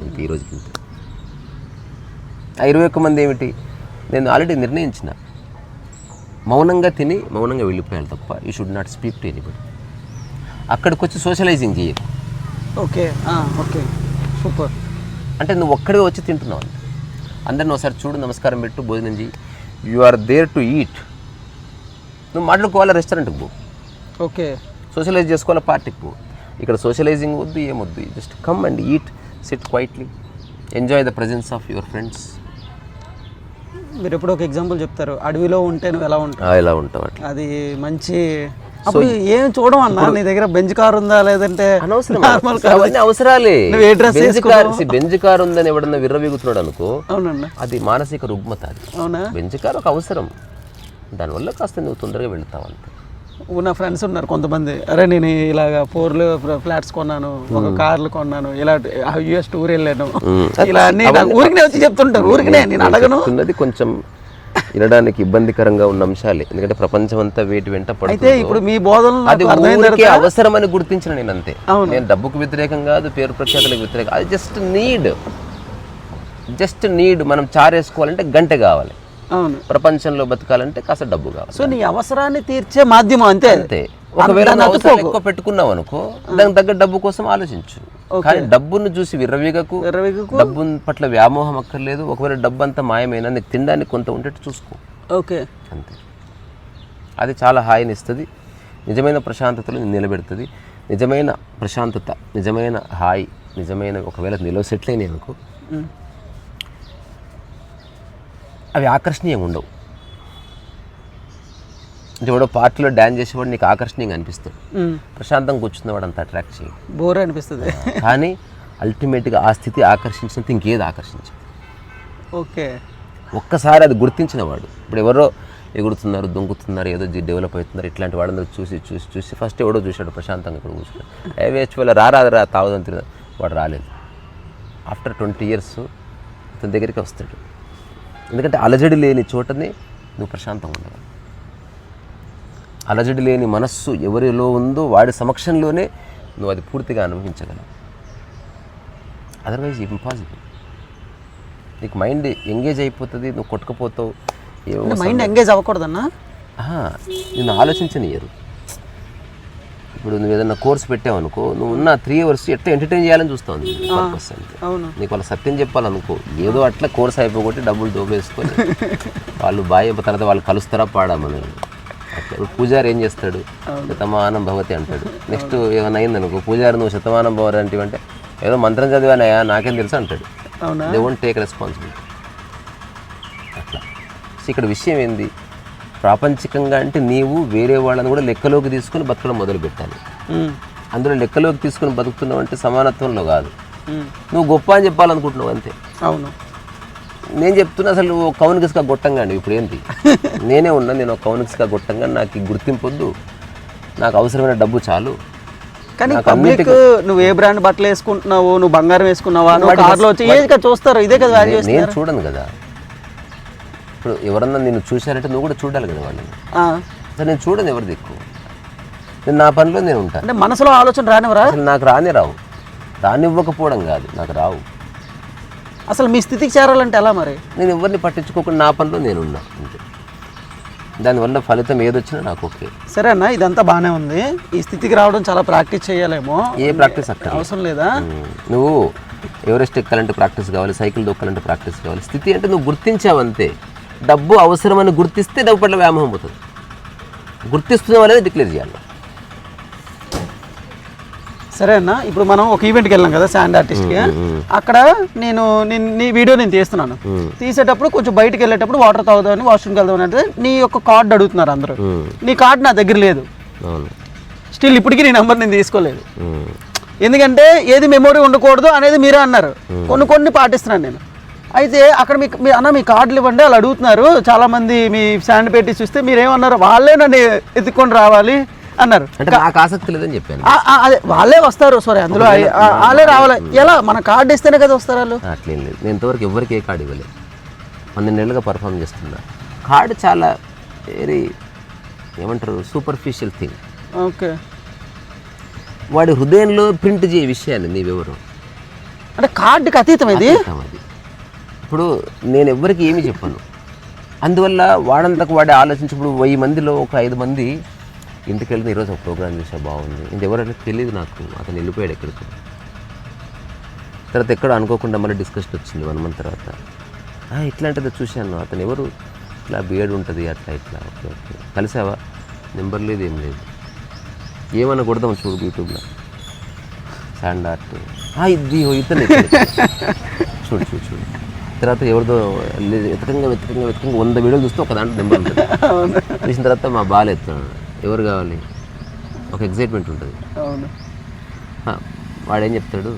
ఇంక ఈరోజుకి ఇంత. ఆ 21 మంది ఏమిటి, నేను ఆల్రెడీ నిర్ణయించిన, మౌనంగా తిని మౌనంగా వెళ్ళిపోయాలి తప్ప you should not speak to anybody. అక్కడికి వచ్చి సోషలైజింగ్ చేయదు. ఓకే. Okay, super. అంటే నువ్వు ఒక్కడే వచ్చి తింటున్నావు అంతే. అందరిని ఒకసారి చూడు, నమస్కారం పెట్టు, భోజనం చేయి. You are there to eat. నువ్వు మాట్లాడుకోవాలా, రెస్టారెంట్కి పో. ఓకే. సోషలైజ్ చేసుకోవాలా, పార్టీకి పో. ఇక్కడ సోషలైజింగ్ వద్దు, ఏమొద్దు. Just come and eat, SIT quietly, enjoy the presence of your friends. మీరు ఎప్పుడు ఒక ఎగ్జాంపుల్ చెప్తారు, అడవిలో ఉంటే నువ్వు ఎలా ఉంటావు, ఎలా ఉంటావు అట్లా. అది మంచి. అప్పుడు ఏం చూడడం అన్నా, నీ దగ్గర బెంజ్ కార్ ఉందా లేదంటే అవసరాలే. బెంజ్ కార్ ఉందని ఎవడన్నా విర్రవీగుతున్నాడు అనుకో, అవునండి, అది మానసిక రుగ్మత. అది అవునా? బెంజ్ కార్ ఒక అవసరం, దానివల్ల కాస్త నువ్వు తొందరగా వెళ్తావు అంతే. నా ఫ్రెండ్స్ ఉన్నారు కొంతమంది, అరే నేను ఇలాగ 4 ఫ్లాట్స్ కొన్నాను, ఒక కార్లు కొన్నాను, ఇలా యూఎస్ టూర్ వెళ్ళాను, ఇలా అన్ని ఊరికనే వచ్చి చెప్తుంటారు. ఊరికనే నేను అడగను. కొంచెం వినడానికి ఇబ్బందికరంగా ఉన్న అంశాలే, ఎందుకంటే ప్రపంచం అంతా వేటి వెంట పడితే ఇప్పుడు మీ బోధనలు అది అవసరమని గుర్తించిన నేను అంతే. నేను డబ్బుకు వ్యతిరేకం కాదు, పేరు ప్రఖ్యాతులకు వ్యతిరేకం. అది జస్ట్ నీడ్. మనం చారేసుకోవాలంటే గంట కావాలి, అవును. ప్రపంచంలో బతకాలంటే కాస్త డబ్బు కావాలి. సో నీ అవసరాన్ని తీర్చే మాధ్యమం అంతే. ఒకవేళ ఎక్కువ పెట్టుకున్నావు అనుకో, దానికి తగ్గ డబ్బు కోసం ఆలోచించు. కానీ డబ్బును చూసి విర్రవీగకు, డబ్బు పట్ల వ్యామోహం అక్కర్లేదు. ఒకవేళ డబ్బు అంతా మాయమైనా నీకు తినడానికి కొంత ఉండేట్టు చూసుకో. ఓకే, అంతే. అది చాలా హాయిని ఇస్తుంది, నిజమైన ప్రశాంతతలో నిలబెడుతుంది. నిజమైన ప్రశాంతత, నిజమైన హాయి, నిజమైన ఒకవేళ నిలవ సెటిల్ అయినాయి అనుకో, అవి ఆకర్షణీయంగా ఉండవు. అంటే వాడు పార్టీలో డ్యాన్స్ చేసేవాడు నీకు ఆకర్షణీయంగా అనిపిస్తాడు, ప్రశాంతంగా కూర్చున్నవాడు అంత అట్రాక్ట్ చేయడు, బోర్ అనిపిస్తుంది. కానీ అల్టిమేట్గా ఆ స్థితి ఆకర్షించినంత ఇంకేది ఆకర్షించదు. ఓకే. ఒక్కసారి అది గుర్తించిన వాడు, ఇప్పుడు ఎవరో ఎగురుతున్నారు, దొంగుతున్నారు, ఏదో డెవలప్ అవుతున్నారు, ఇట్లాంటి వాళ్ళందరూ చూసి ఫస్ట్ ఎవడో చూశాడు ప్రశాంతంగా ఇక్కడ కూర్చున్నాడు, వేస్ట్ వల్ల రా తాగుదని తిరిగి వాడు రాలేదు. ఆఫ్టర్ 20 years అతని దగ్గరికి వస్తాడు. ఎందుకంటే అలజడి లేని చోటనే నువ్వు ప్రశాంతంగా ఉండవు. అలజడి లేని మనస్సు ఎవరిలో ఉందో వాడి సమక్షంలోనే నువ్వు అది పూర్తిగా అనుభవించగలవు. Otherwise impossible. నీకు మైండ్ ఎంగేజ్ అయిపోతుంది, నువ్వు కొట్టుకుపోతావు. మైండ్ ఎంగేజ్ అవ్వకూడదన్నా, నిన్ను ఆలోచించనియరు. ఇప్పుడు నువ్వు ఏదైనా కోర్స్ పెట్టావు అనుకో, నువ్వు ఉన్న 3 hours ఎట్లా ఎంటర్టైన్ చేయాలని చూస్తావు. పర్పస్ అంటే నీకు వాళ్ళ సత్యం చెప్పాలనుకో, ఏదో అట్లా కోర్స్ అయిపోగొట్టి డబ్బులు దోబేసుకొని వాళ్ళు బాయ్ తర్వాత వాళ్ళు కలుస్తారా పాడామని అట్లా. ఇప్పుడు పూజారి ఏం చేస్తాడు, శతమానం భవతి అంటాడు. నెక్స్ట్ ఏమైనా అయిందనుకో, పూజారి నువ్వు శతమానం భవతి అంటే ఏదో మంత్రం చదివానయా నాకేం తెలుసు అంటాడు. దే వోంట్ టేక్ రెస్పాన్సిబిలిటీ అట్లా. సో ఇక్కడ విషయం ఏంది, ప్రాపంచికంగా అంటే నీవు వేరే వాళ్ళని కూడా లెక్కలోకి తీసుకుని బతకడం మొదలు పెట్టాలి. అందులో లెక్కలోకి తీసుకుని బతుకుతున్నావు అంటే సమానత్వంలో కాదు, నువ్వు గొప్ప అని చెప్పాలనుకుంటున్నావు అంతే. అవును, నేను చెప్తున్నా అసలు నువ్వు కౌనికిస్గా గొట్టంగా అండి. ఇప్పుడు ఏంటి, నేనే ఉన్నా, నేను ఒక కౌనికిస్గా గొట్టంగా, నాకు గుర్తింపు వద్దు, నాకు అవసరమైన డబ్బు చాలు. కానీ పబ్లిక్ నువ్వు ఏ బ్రాండ్ బట్టలు వేసుకుంటున్నావు, నువ్వు బంగారం వేసుకున్నావా, నువ్వు కార్లో వచ్చి ఏది చూస్తారు, ఇదే కదా వాల్యూ. నేను చూడను కదా. ఇప్పుడు ఎవరన్నా నిన్ను చూశారంటే నువ్వు కూడా చూడాలి కదా వాళ్ళని. అసలు నేను చూడను ఎవరిది ఎక్కువ, నేను నా పనిలో నేను ఉంటాను. అంటే మనసులో ఆలోచన రానివరా? అసలు నాకు రానే రావు. రానివ్వకపోవడం కాదు, నాకు రావు. అసలు మీ స్థితికి చేరాలంటే ఎలా మరి? నేను ఎవరిని పట్టించుకోకుండా నా పనిలో నేను ఉన్నా అంతే. దానివల్ల ఫలితం ఏదొచ్చినా నాకు ఓకే. సరే అన్న, ఇదంతా బాగానే ఉంది. ఈ స్థితికి రావడం చాలా ప్రాక్టీస్ చేయాలేమో. ఏ ప్రాక్టీస్ అక్కడ అవసరం లేదా? నువ్వు ఎవరెస్ట్ ఎక్కాలంటే ప్రాక్టీస్ కావాలి, సైకిల్ దొక్కాలంటే ప్రాక్టీస్ కావాలి. స్థితి అంటే నువ్వు గుర్తించావంతే. డబ్బు అవసరమని గుర్తిస్తే డబ్బు పట్ల వ్యామోహం పోతుంది. గుర్తిస్తున్నావు అనేది డిక్లేర్ చేయాలి. సరే అన్న, ఇప్పుడు మనం ఒక ఈవెంట్కి వెళ్ళాం కదా శాండ్ ఆర్టిస్ట్కి. అక్కడ నీ వీడియో నేను తీస్తున్నాను. తీసేటప్పుడు కొంచెం బయటకు వెళ్ళేటప్పుడు వాటర్ తాగుదామని వాష్రూమ్కి వెళ్దామని అంటే నీ యొక్క కార్డు అడుగుతున్నారు అందరూ. నీ కార్డు నా దగ్గర లేదు. స్టిల్ ఇప్పటికీ నీ నెంబర్ నేను తీసుకోలేదు. ఎందుకంటే ఏది మెమొరీ ఉండకూడదు అనేది మీరే అన్నారు. కొన్ని పాటిస్తున్నాను నేను. అయితే అక్కడ మీ కార్డులు ఇవ్వండి వాళ్ళు అడుగుతున్నారు చాలామంది. మీ శాండ్ పెట్టి చూస్తే మీరేమన్నారు, వాళ్ళే నన్ను ఎత్తుకొని రావాలి అన్నారు. అంటే నాకు ఆసక్తి లేదని చెప్పాను. అదే వాళ్ళే వస్తారు, సారీ అందులో వాళ్ళే రావాలి. ఎలా, మన కార్డు ఇస్తేనే కదా వస్తారు వాళ్ళు. అట్లేం లేదు, నేను ఇంతవరకు ఎవరికి ఏ కార్డు ఇవ్వలేదు. 12 ఏళ్ళుగా పర్ఫామ్ చేస్తున్నా. కార్డు చాలా వెరీ ఏమంటారు సూపర్ఫిషియల్ థింగ్. ఓకే, వాడి హృదయంలో ప్రింట్ చేయ విషయాన్ని నీవెవరు అంటే కార్డుకి అతీతం ఇది. అది ఇప్పుడు నేను ఎవరికి ఏమీ చెప్పను. అందువల్ల వాడంతకు వాడే ఆలోచించి ఇప్పుడు 1000 మందిలో ఒక 5 మంది ఇంటికి వెళ్తే ఈరోజు ఒక ప్రోగ్రామ్ చేసా బాగుంది, ఇంకెవరైనా తెలియదు నాకు, అతను వెళ్ళిపోయాడు ఎక్కడికి. తర్వాత ఎక్కడో అనుకోకుండా మళ్ళీ డిస్కషన్ వచ్చింది 1 month తర్వాత. ఇట్లాంటిది చూశాను, అతను ఎవరు, ఇట్లా బియర్డ్ ఉంటుంది అట్లా ఇట్లా. Okay okay, కలిసావా? నెంబర్ లేదు, ఏం లేదు. ఏమన్నా కొడదాం చూడు యూట్యూబ్లో శాండ్ ఆర్ట్, ఇది ఇతను చూడు చూడు చూడు. తర్వాత ఎవరిదో వెతకంగా 100 వీడియోలు చూస్తే ఒక దాంట్లో నెంబర్ ఉంటుంది. చూసిన తర్వాత మా బాగా ఎత్తున్నాడు, ఎవరు కావాలి, ఒక ఎగ్జైట్మెంట్ ఉంటుంది. వాడేం చెప్తాడు,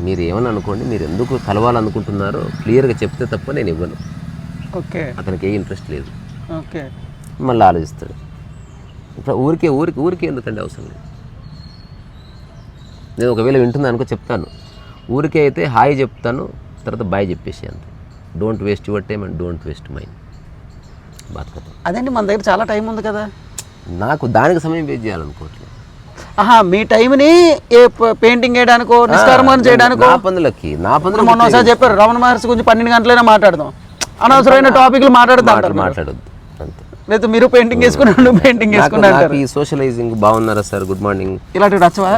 మీరు ఏమని అనుకోండి, మీరు ఎందుకు కలవాలనుకుంటున్నారో క్లియర్గా చెప్తే తప్ప నేను ఇవ్వను. ఓకే, అతనికి ఏ ఇంట్రెస్ట్ లేదు. ఓకే, మళ్ళీ ఆలోచిస్తాడు. ఇప్పుడు ఊరికే ఎందుకంటే అవసరం లేదు. నేను ఒకవేళ వింటున్నా అనుకో చెప్తాను, ఊరికే అయితే హాయ్ చెప్తాను, తర్వాత బాయ్ చెప్పేసి అంతే. Don't waste your time and don't waste mind. బతకదు. అదండి, మన దగ్గర చాలా టైం ఉంది కదా. నాకు దానికి సమయం వేస్ట్ చేయాలనుకోవట్లేదు. మీ టైంని పెయింటింగ్ వేయడానికో నిష్కారమని చేయడానికో నా పనులు మొన్న ఒకసారి చెప్పారు రమణ మహర్షి గురించి 12 గంటలైనా మాట్లాడదాం, అనవసరమైన టాపిక్లు మాట్లాడద్దు అంతే. లేదు మీరు పెయింటింగ్ వేసుకున్నాను, పెయింటింగ్ వేసుకున్నాను. ఈ సోషలైజింగ్ బాగున్నారా సార్, గుడ్ మార్నింగ్, ఇలాంటివి నచ్చవా?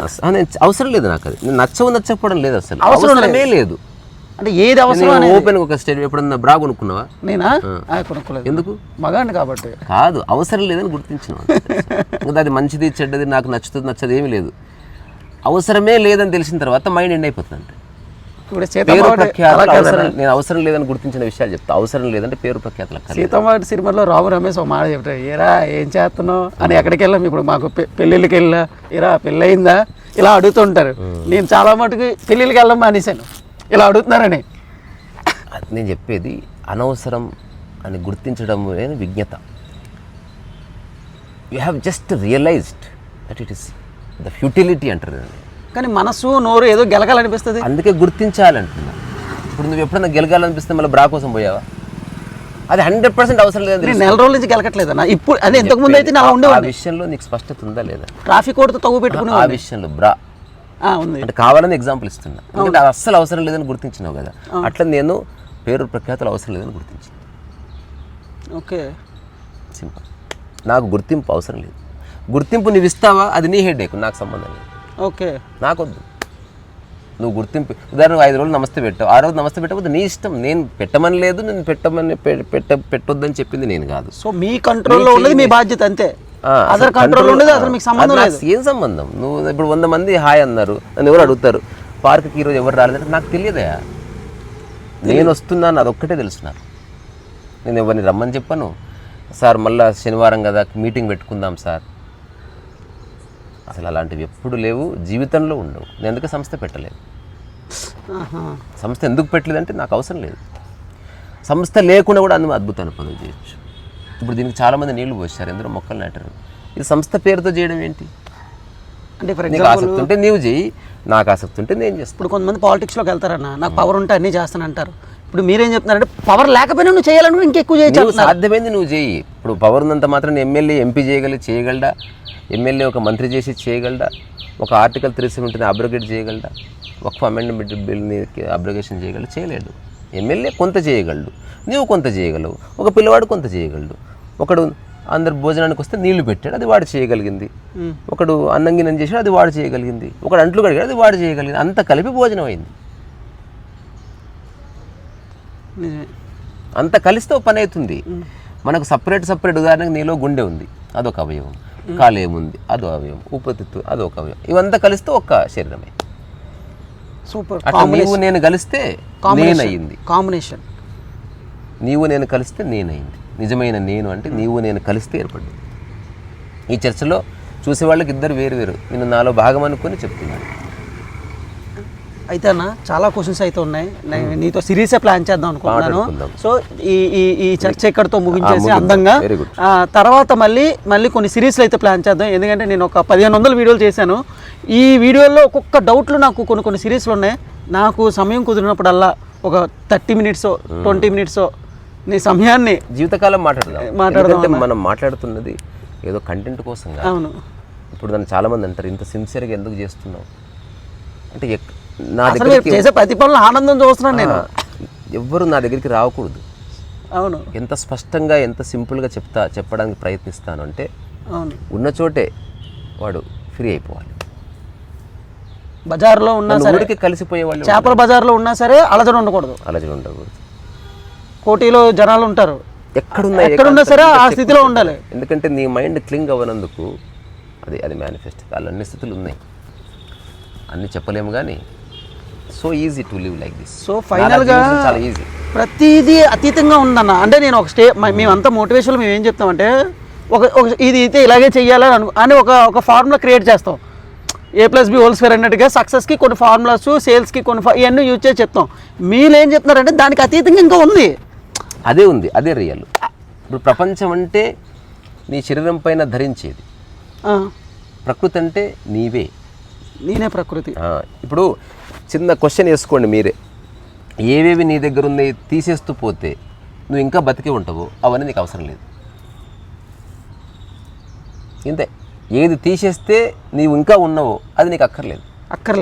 అవసరం లేదు నాకు. అది నచ్చకపోవడం లేదు, అసలు అవసరమే లేదు. అంటే ఏది అవసరం ఓపెన్ ఒక స్టేజ్. ఎప్పుడన్నా బ్రా కొనుక్కున్నావా? నేనా? కొనుక్కోలేదు. ఎందుకు? మగాండి కాబట్టి కాదు, అవసరం లేదని గుర్తించిన. ఇంకా అది మంచిది చెడ్డది నాకు నచ్చుతుంది నచ్చదు ఏమీ లేదు. అవసరమే లేదని తెలిసిన తర్వాత మైండ్ ఎండ్ అయిపోతుంది. అంటే నేను అవసరం లేదని గుర్తించిన విషయాలు చెప్తా. అవసరం లేదంటే పేరు ప్రఖ్యాతలు. సీతమ్మ సినిమాలో రావు రమేష్ ఒక మాట చెప్తాడు, ఏరా ఏం చేస్తున్నావు అని. ఎక్కడికి వెళ్ళాం ఇప్పుడు, మాకు పెళ్ళిళ్ళకి వెళ్ళా, ఏరా పెళ్ళయిందా ఇలా అడుగుతుంటారు. నేను చాలా మటుకు పెళ్ళిళ్ళకి వెళ్ళాం మానేశాను, ఇలా అడుగుతున్నారని. నేను చెప్పేది అనవసరం అని గుర్తించడం అనేది విజ్ఞత. You have just realised that it is the futility అంటారు. కానీ మనసు నోరు ఏదో గెలకాలనిపిస్తుంది. అందుకే గుర్తించాలంటున్నా. ఇప్పుడు నువ్వు ఎప్పుడైనా గెలకాలనిపిస్తే మళ్ళీ బ్రా కోసం పోయావా? అది 100% అవసరం లేదు. నేను నెల రోజుల నుంచి గెలకట్లేదన్నా. ఇప్పుడు అదే ఇంతకు ముందు అయితే నా ఉండే ఆ విషయంలో నీకు స్పష్టత ఉందా లేదా? ట్రాఫిక్ కోడ్తో తగ్గు పెట్టుకుని ఆ విషయంలో బ్రా ఉంది అంటే కావాలని ఎగ్జాంపుల్ ఇస్తున్నా. ఎందుకంటే అది అస్సలు అవసరం లేదని గుర్తించినావు కదా. అట్లా నేను పేరు ప్రఖ్యాతులు అవసరం లేదని గుర్తించాను. Okay, simple. నాకు గుర్తింపు అవసరం లేదు. గుర్తింపు నువ్వు ఇస్తావా అది నీ హెడేక్, నాకు సంబంధం లేదు. ఓకే, నాకొద్దు. నువ్వు గుర్తింపు ఉదాహరణకు 5 రోజులు నమస్తే పెట్టావు, ఆ రోజు నమస్తే పెట్టకపోతే నీ ఇష్టం. నేను పెట్టమని లేదు, నేను పెట్టొద్దని చెప్పింది నేను కాదు. సో మీ కంట్రోల్లో ఉండేది మీ బాధ్యత అంతే. అదర్ కంట్రోల్ ఉండేది అసలు మీకు సంబంధం లేదు. ఏం సంబంధం? నువ్వు ఇప్పుడు 100 మంది హాయ్ అన్నారు, నన్ను ఎవరు అడుగుతారు పార్క్కి ఈరోజు ఎవరు రాలేదంటే నాకు తెలియదా? నేను వస్తున్నాను అదొక్కటే తెలుసు నాకు. నేను ఎవరిని రమ్మని చెప్పాను. సార్ మళ్ళీ శనివారం కదా మీటింగ్ పెట్టుకుందాం సార్, అసలు అలాంటివి ఎప్పుడు లేవు, జీవితంలో ఉండవు. నేను ఎందుకు సంస్థ పెట్టలేదు. సంస్థ ఎందుకు పెట్టలేదంటే నాకు అవసరం లేదు. సంస్థ లేకుండా కూడా అన్ని అద్భుతమైన పనులు చేయొచ్చు. ఇప్పుడు దీనికి చాలామంది నీళ్లు పోసారు, ఎందరో మొక్కలు నాటారు. ఇది సంస్థ పేరుతో చేయడం ఏంటి? అంటే ఫర్ నీకు ఆసక్తి ఉంటే నీవు చేయి, నాకు ఆసక్తి ఉంటే నేను చేస్తాను. ఇప్పుడు కొంతమంది పాలిటిక్స్లోకి వెళ్తారన్న, నాకు పవర్ ఉంటే అన్నీ చేస్తాను అంటారు. ఇప్పుడు మీరేం చెప్తున్నారంటే పవర్ లేకపోయినా నువ్వు చేయాలని ఇంకెక్కువ చేయొచ్చు. సాధ్యమైంది నువ్వు చేయి. ఇప్పుడు పవర్ ఉన్నంత మాత్రం ఎమ్మెల్యే ఎంపీ చేయగలడా? ఎమ్మెల్యే ఒక మంత్రి చేసి చేయగలడా? ఒక ఆర్టికల్ 370 అబ్రోగేట్ చేయగలడా? ఒక అమెండ్మెంట్ బిల్ని అబ్రోగేషన్ చేయగలడు? చేయలేడు. ఎమ్మెల్యే కొంత చేయగలడు, నీవు కొంత చేయగలవు, ఒక పిల్లవాడు కొంత చేయగలడు. ఒకడు అందరు భోజనానికి వస్తే నీళ్లు పెట్టాడు, అది వాడు చేయగలిగింది. ఒకడు అన్నంగినం చేశాడు, అది వాడు చేయగలిగింది. ఒకడు అంట్లు కడిగాడు, అది వాడు చేయగలిగింది. అంత కలిపి భోజనం అయింది. అంత కలిస్తే పని అవుతుంది. మనకు సపరేట్ ఉదాహరణకు నీలో గుండె ఉంది, అదొక అవయవం. కాలేయం ఉంది, అదో అవయవం. ఊపిరితిత్తు అదొక అవయవం. ఇవంతా కలిస్తే ఒక్క శరీరమే. సూపర్. అట్లా నీవు నేను కలిస్తే నేనయింది. కాంబినేషన్. నీవు నేను కలిస్తే నేనయింది. నిజమైన నేను అంటే నీవు నేను కలిస్తే ఏర్పడింది. ఈ చర్చలో చూసే వాళ్ళకి ఇద్దరు వేరు. నేను నాలో భాగం అనుకొని చెప్తున్నాను. అయితే అన్న చాలా క్వశ్చన్స్ అయితే ఉన్నాయి. నీతో సిరీసే ప్లాన్ చేద్దాం అనుకుంటున్నాను. సో ఈ చర్చ ఇక్కడితో ముగించేసి అందంగా తర్వాత మళ్ళీ కొన్ని సిరీస్లు అయితే ప్లాన్ చేద్దాం. ఎందుకంటే నేను ఒక 1500 వీడియోలు చేశాను. ఈ వీడియోలో ఒక్కొక్క డౌట్లు నాకు కొన్ని సిరీస్లు ఉన్నాయి. నాకు సమయం కుదిరినప్పుడల్లా ఒక 30 మినిట్స్ 20 మినిట్స్ నీ సమయాన్ని జీవితకాలం మాట్లాడదాం. మనం మాట్లాడుతున్నది ఏదో కంటెంట్ కోసం కాదు. అవును. ఇప్పుడు నన్ను చాలామంది అంటారు, ఇంత సిన్సియర్గా ఎందుకు చేస్తున్నావు అంటే నా దగ్గర చేసే ప్రతి పనులు ఆనందం చూస్తున్నాను నేను. ఎవ్వరు నా దగ్గరికి రాకూడదు. అవును. ఎంత స్పష్టంగా ఎంత సింపుల్గా చెప్పడానికి ప్రయత్నిస్తాను అంటే అవును, ఉన్న చోటే వాడు ఫ్రీ అయిపోవాలి. బజార్లో ఉన్నా సరే, ఊరికి కలిసిపోయే వాళ్ళు, చేపల బజార్లో ఉన్నా సరే అలజడి ఉండకూడదు. కోటిలో జనాలు ఉంటారు, ఎక్కడున్నా సరే ఆ స్థితిలో ఉండాలి. ఎందుకంటే నీ మైండ్ క్లింగ్ అవ్వనందుకు అది మేనిఫెస్ట్. వాళ్ళు అన్ని స్థితులు ఉన్నాయి, అన్ని చెప్పలేము. కానీ so easy to live like this. So ఫైనల్గా చాలా ఈజీ, ప్రతిదీ అతీతంగా ఉందన్న. అంటే నేను ఒక మేమంతా మోటివేషన్లో మేము ఏం చెప్తామంటే ఒక ఇది అయితే ఇలాగే చెయ్యాలని అని ఒక ఫార్ములా క్రియేట్ చేస్తాం. A+B² అన్నట్టుగా సక్సెస్కి కొన్ని ఫార్ములాస్, సేల్స్కి కొన్ని ఇవన్నీ యూజ్ చేసి చెప్తాం. మీరు ఏం చెప్తున్నారంటే దానికి అతీతంగా ఇంకా ఉంది. అదే రియల్. ఇప్పుడు ప్రపంచం అంటే నీ శరీరం పైన ధరించేది, ప్రకృతి అంటే నేనే ప్రకృతి. ఇప్పుడు చిన్న క్వశ్చన్ వేసుకోండి మీరే, ఏవేవి నీ దగ్గర ఉన్నాయి తీసేస్తూ పోతే నువ్వు ఇంకా బతికే ఉంటావో అవన్నీ నీకు అవసరం లేదు. ఇంతే. ఏది తీసేస్తే నీవు ఇంకా ఉన్నావో అది నీకు అక్కర్లేదు.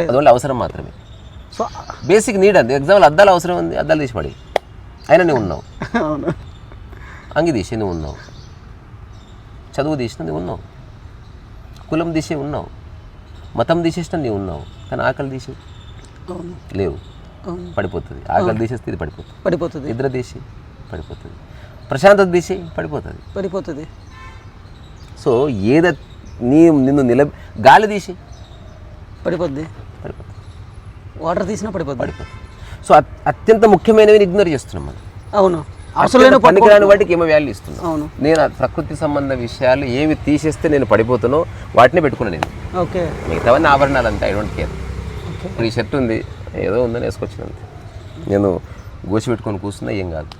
అందువల్ల అవసరం మాత్రమే. సో బేసిక్ నీడ్ అంతే. ఎగ్జాంపుల్ అద్దాలు అవసరం ఉంది, అద్దాలు తీసి పడి అయినా నువ్వు ఉన్నావు. అంగి తీసి నువ్వు ఉన్నావు, చదువు తీసిన నువ్వు ఉన్నావు, కులం తీసే ఉన్నావు, మతం తీసేసిన నీవు ఉన్నావు. కానీ ఆకలి తీసి లేవు, పడిపోతుంది. ఆకలి తీసేస్తే ఇది పడిపోతుంది. నిద్ర తీసి పడిపోతుంది. ప్రశాంతత తీసి పడిపోతుంది. సో నిన్ను గాలి తీసి పడిపోద్ది. వాటర్ తీసినా పడిపోద్ది. సో అత్యంత ముఖ్యమైనవి ఇగ్నోర్ చేస్తున్నాం మనం. అవును. అసలు పనికిరాని వాటికి ఏమో వాల్యూ ఇస్తున్నాను. అవును. నేను ప్రకృతి సంబంధ విషయాలు ఏవి తీసేస్తే నేను పడిపోతానో వాటినే పెట్టుకున్నాను నేను. ఓకే. మిగతావన్నీ ఆభరణాలు అంతే. I don't care. ఇప్పుడు ఈ షర్ట్ ఉంది, ఏదో ఉందని వేసుకొచ్చినంతే. నేను గోసి పెట్టుకొని కూర్చున్నా ఏం కాదు.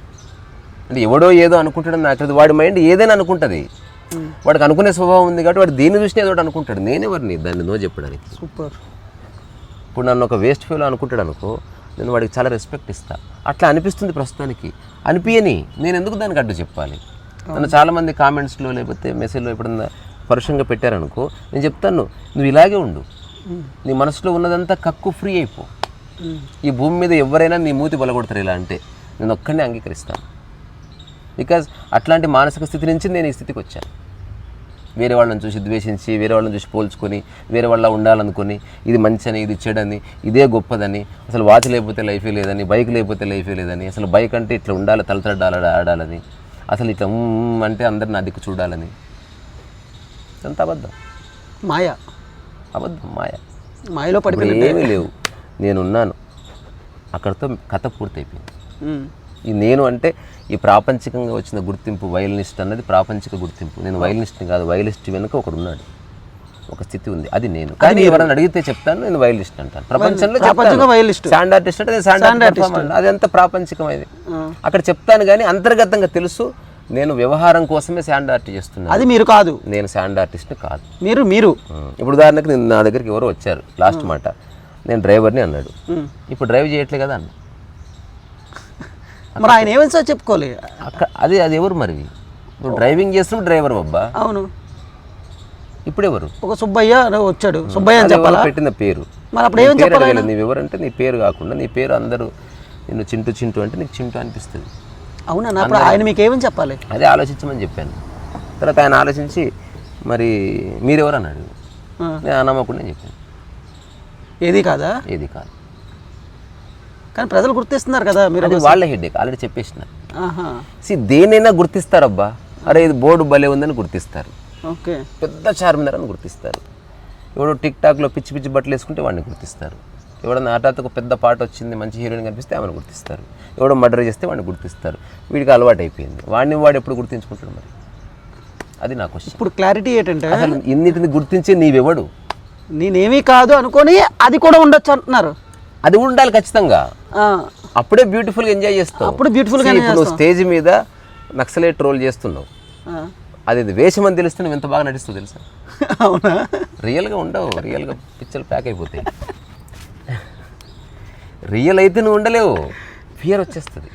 అంటే ఎవడో ఏదో అనుకుంటాడని నాకు వాడి మైండ్ ఏదైనా అనుకుంటుంది. వాడికి అనుకునే స్వభావం ఉంది కాబట్టి వాడు దేన్ని చూసినా ఏదో అనుకుంటాడు. నేనెవరిని దాన్ని నో చెప్పడానికి. సూపర్. ఇప్పుడు నన్ను ఒక వేస్ట్ ఫీల్ అనుకుంటాడు అనుకో, నేను వాడికి చాలా రెస్పెక్ట్ ఇస్తా. అట్లా అనిపిస్తుంది ప్రస్తుతానికి. అనిపించని నేను ఎందుకు దానికి అడ్డు చెప్పాలి? నన్ను చాలామంది కామెంట్స్లో లేకపోతే మెసేజ్లో ఎప్పుడన్నా పరుషంగా పెట్టారనుకో, నేను చెప్తాను నువ్వు ఇలాగే ఉండు, నీ మనసులో ఉన్నదంతా కక్కు ఫ్రీ అయిపో. ఈ భూమి మీద ఎవరైనా నీ మూతి బలగొడతారు ఇలా అంటే నేను ఒక్కడినే అంగీకరిస్తాను. బికాజ్ అట్లాంటి మానసిక స్థితి నుంచి నేను ఈ స్థితికి వచ్చాను. వేరే వాళ్ళని చూసి ద్వేషించి, వేరే వాళ్ళని చూసి పోల్చుకొని, వేరే వాళ్ళ ఉండాలనుకొని, ఇది మంచని, ఇది చెడని, ఇదే గొప్పదని, అసలు వాచ్ లేకపోతే లైఫే లేదని, బైక్ లేకపోతే లైఫే లేదని, అసలు బైక్ అంటే ఇట్లా ఉండాలి, తలతడ్డాలి ఆడాలని, అసలు ఇట్లా అంటే అందరిని నా దిక్కు చూడాలని. అంత అబద్ధం, మాయ, అబద్ధం, మాయ. మాయలో పడిపోయి ఏమీ లేవు. నేనున్నాను, అక్కడితో కథ పూర్తయిపోయింది. ఈ నేను అంటే ఈ ప్రాపంచికంగా వచ్చిన గుర్తింపు, వయలినిస్ట్ అన్నది ప్రాపంచిక గుర్తింపు. నేను వయలినిస్ట్ని కాదు, వయలిస్ట్ వెనుక ఒకడు ఉన్నాడు, ఒక స్థితి ఉంది, అది నేను. కానీ ఎవరైనా అడిగితే చెప్తాను నేను వయలినిస్ట్ అంటాను. ప్రపంచంలో శాండ్ ఆర్టిస్ట్ అంటే శాండ్ ఆర్టిస్ట్, అది ఎంత ప్రాపంచికమైంది అక్కడ చెప్తాను. కానీ అంతర్గతంగా తెలుసు నేను వ్యవహారం కోసమే శాండ్ ఆర్ట్ చేస్తున్నాను. అది మీరు కాదు, నేను శాండ్ ఆర్టిస్ట్ని కాదు. మీరు ఇప్పుడు ఉదాహరణకు నా దగ్గరికి ఎవరో వచ్చారు, లాస్ట్ మాట నేను డ్రైవర్ని అన్నాడు. ఇప్పుడు డ్రైవ్ చేయట్లే కదా అన్న, మరి ఆయన ఏమైనా సార్ చెప్పుకోలే. అది ఎవరు మరి? నువ్వు డ్రైవింగ్ చేస్తున్నావు, డ్రైవర్ అబ్బా. అవును, ఇప్పుడు ఎవరు? ఒక సుబ్బయ్య వచ్చాడు, సుబ్బయ్య అని చెప్పాలా పెట్టిన పేరు. మరి అప్పుడు ఏమని చెప్పాలి? నీవెవరంటే నీ పేరు కాకుండా నీ పేరు అందరూ నిన్ను చింటూ చింటూ అంటే నీకు చింటూ అనిపిస్తుంది. అవునా? అప్పుడు ఆయన మీకు ఏమని చెప్పాలి? అదే ఆలోచించమని చెప్పాను. తర్వాత ఆయన ఆలోచించి మరి మీరెవరు అన్నాడు. నేను అన్నమ్మకుండా చెప్పాను. ఏది కాదా? ఏది కాదు. కానీ ప్రజలు గుర్తిస్తున్నారు కదా మీరు. అది వాళ్ళ హెడ్ఏక్, ఆల్రెడీ చెప్పేసిన. దేనైనా గుర్తిస్తారబ్బా. అరే ఇది బోర్డు భలే ఉందని గుర్తిస్తారు, ఓకే, పెద్ద చార్మినార్ అని గుర్తిస్తారు. ఎవడో టిక్ టాక్లో పిచ్చి పిచ్చి బట్టలు వేసుకుంటే వాడిని గుర్తిస్తారు. ఎవడన్నా హఠాత్తుకు పెద్ద పాట వచ్చింది, మంచి హీరోయిన్ కనిపిస్తే ఆమెను గుర్తిస్తారు. ఎవడో మర్డర్ చేస్తే వాడిని గుర్తిస్తారు. వీడికి అలవాటు అయిపోయింది. వాడు ఎప్పుడు గుర్తించుకుంటాడు మరి? అది నా క్వశ్చన్. ఇప్పుడు క్లారిటీ ఏంటంటే అసలు ఇన్నిటిని గుర్తించే నీవెవడు? నేనేమీ కాదు అనుకొని అది కూడా ఉండొచ్చు అంటున్నారు. అది ఉండాలి ఖచ్చితంగా, అప్పుడే బ్యూటిఫుల్గా ఎంజాయ్ చేస్తావు. అప్పుడు బ్యూటిఫుల్గా ఇప్పుడు స్టేజ్ మీద నక్సలైట్ రోల్ చేస్తున్నావు, అది వేషం అని తెలిస్తే నువ్వు ఎంత బాగా నటిస్తావు తెలుసా? అవునా? రియల్గా ఉండవు, రియల్గా పిక్చర్లు ప్యాక్ అయిపోతాయి. రియల్ అయితే నువ్వు ఉండలేవు, ఫియర్ వచ్చేస్తుంది.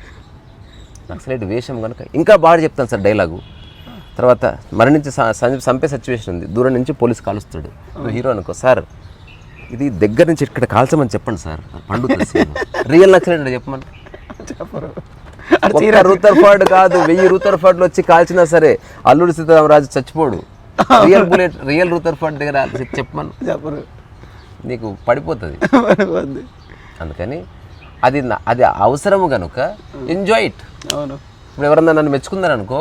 నక్సలైట్ వేషం కనుక ఇంకా బాగా చెప్తాను సార్ డైలాగు. తర్వాత మరణించి చంపే సిచ్యువేషన్ ఉంది, దూరం నుంచి పోలీస్ కాలుస్తాడు, నువ్వు హీరో అనుకో, సార్ ఇది దగ్గర నుంచి ఇక్కడ కాల్చమని చెప్పండి సార్, పండుగ రియల్ నక్సలైట్ అంటే చెప్పమని చెప్పరు. రూతర్ఫర్డ్ కాదు, 1000 రూతర్ఫర్డ్లు వచ్చి కాల్చినా సరే అల్లుడు సీతారామరాజు చచ్చిపోడు. రియల్ రూతర్ఫర్డ్ దగ్గర చెప్పమని చెప్పరు, నీకు పడిపోతుంది. అందుకని అది అవసరము కనుక ఎంజాయ్ ఇట్. అవును. ఇప్పుడు ఎవరన్నా నన్ను మెచ్చుకుందని అనుకో,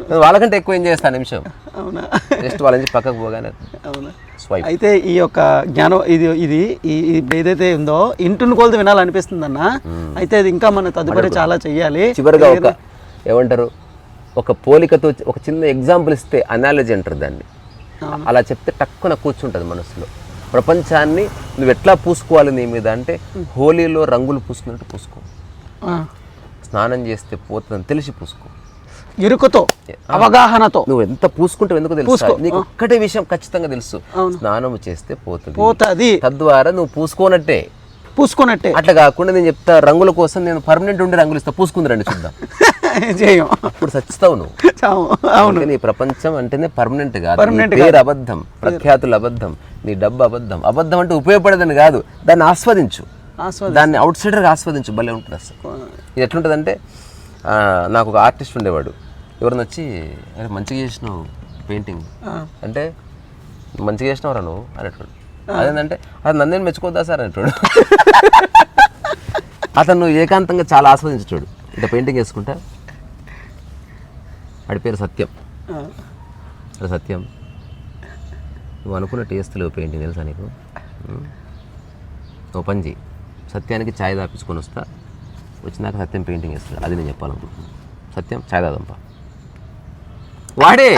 నేను వాళ్ళకంటే ఎక్కువ ఎంజాయ్ చేస్తాను నిమిషం. అవునా? జస్ట్ వాళ్ళ నుంచి పక్కకు పోగానే అవునా? స్వైప్. అయితే ఈ యొక్క జ్ఞానం ఇది ఏదైతే ఉందో ఇంటిని కొలది వినాలనిపిస్తుంది అన్న. అయితే అది ఇంకా మన తదుపరి చాలా చెయ్యాలి. చివరిగా ఒక ఏమంటారు, ఒక పోలికతో ఒక చిన్న ఎగ్జాంపుల్ ఇస్తే అనాలజీ అంటారు దాన్ని. అలా చెప్తే టక్కున కూర్చుంటుంది మనసులో. ప్రపంచాన్ని నువ్వు ఎట్లా పూసుకోవాలి నీ మీద అంటే, హోలీలో రంగులు పూసుకున్నట్టు పూసుకో. స్నానం చేస్తే పోతుందని తెలిసి పూసుకో, ఇరుకుతో, అవగాహనతో. నువ్వు ఎంత పూసుకుంటావు ఎందుకు తెలుసు, నీకు ఒక్కటే విషయం ఖచ్చితంగా తెలుసు, స్నానం చేస్తే పోతుంది. తద్వారా నువ్వు పూసుకోనట్టే. అట్లా కాకుండా నేను చెప్తా, రంగుల కోసం నేను పర్మనెంట్ ఉండి రంగులు ఇస్తా, పూసుకుంది రండి చూద్దాం, అప్పుడు చచ్చిస్తావు నువ్వు. నీ ప్రపంచం అంటేనే పర్మనెంట్ కాదు. పేరు అబద్ధం, ప్రఖ్యాతులు అబద్ధం, నీ డబ్బు అబద్ధం. అబద్ధం అంటే ఉపయోగపడదని కాదు, దాన్ని ఆస్వాదించు, దాన్ని అవుట్ సైడర్గా ఆస్వాదించు, భలే ఉంటుంది అసలు. ఇది ఎట్లుంటుందంటే, నాకు ఒక ఆర్టిస్ట్ ఉండేవాడు, ఎవరిని వచ్చి అరే మంచిగా చేసినావు పెయింటింగ్ అంటే, మంచిగా చేసినావురా నువ్వు అనేటోడు. అదేంటంటే అది నన్ను మెచ్చుకోద్దా సార్ అనేటోడు. అతను ఏకాంతంగా చాలా ఆస్వాదించేటోడు. ఇట్లా పెయింటింగ్ వేసుకుంటా, వాడి పేరు సత్యం. సత్యం, నువ్వు అనుకున్న టేస్ట్ లేవు పెయింటింగ్ తెలుసా నీకు, ఓ పని చేయి, సత్యానికి ఛాయ్ దాపించుకొని వస్తా, వచ్చినాక సత్యం పెయింటింగ్ వేస్తాడు. అది నేను చెప్పాలనుకుంటున్నాను. సత్యం ఛాయ్ దాదంప, వాడే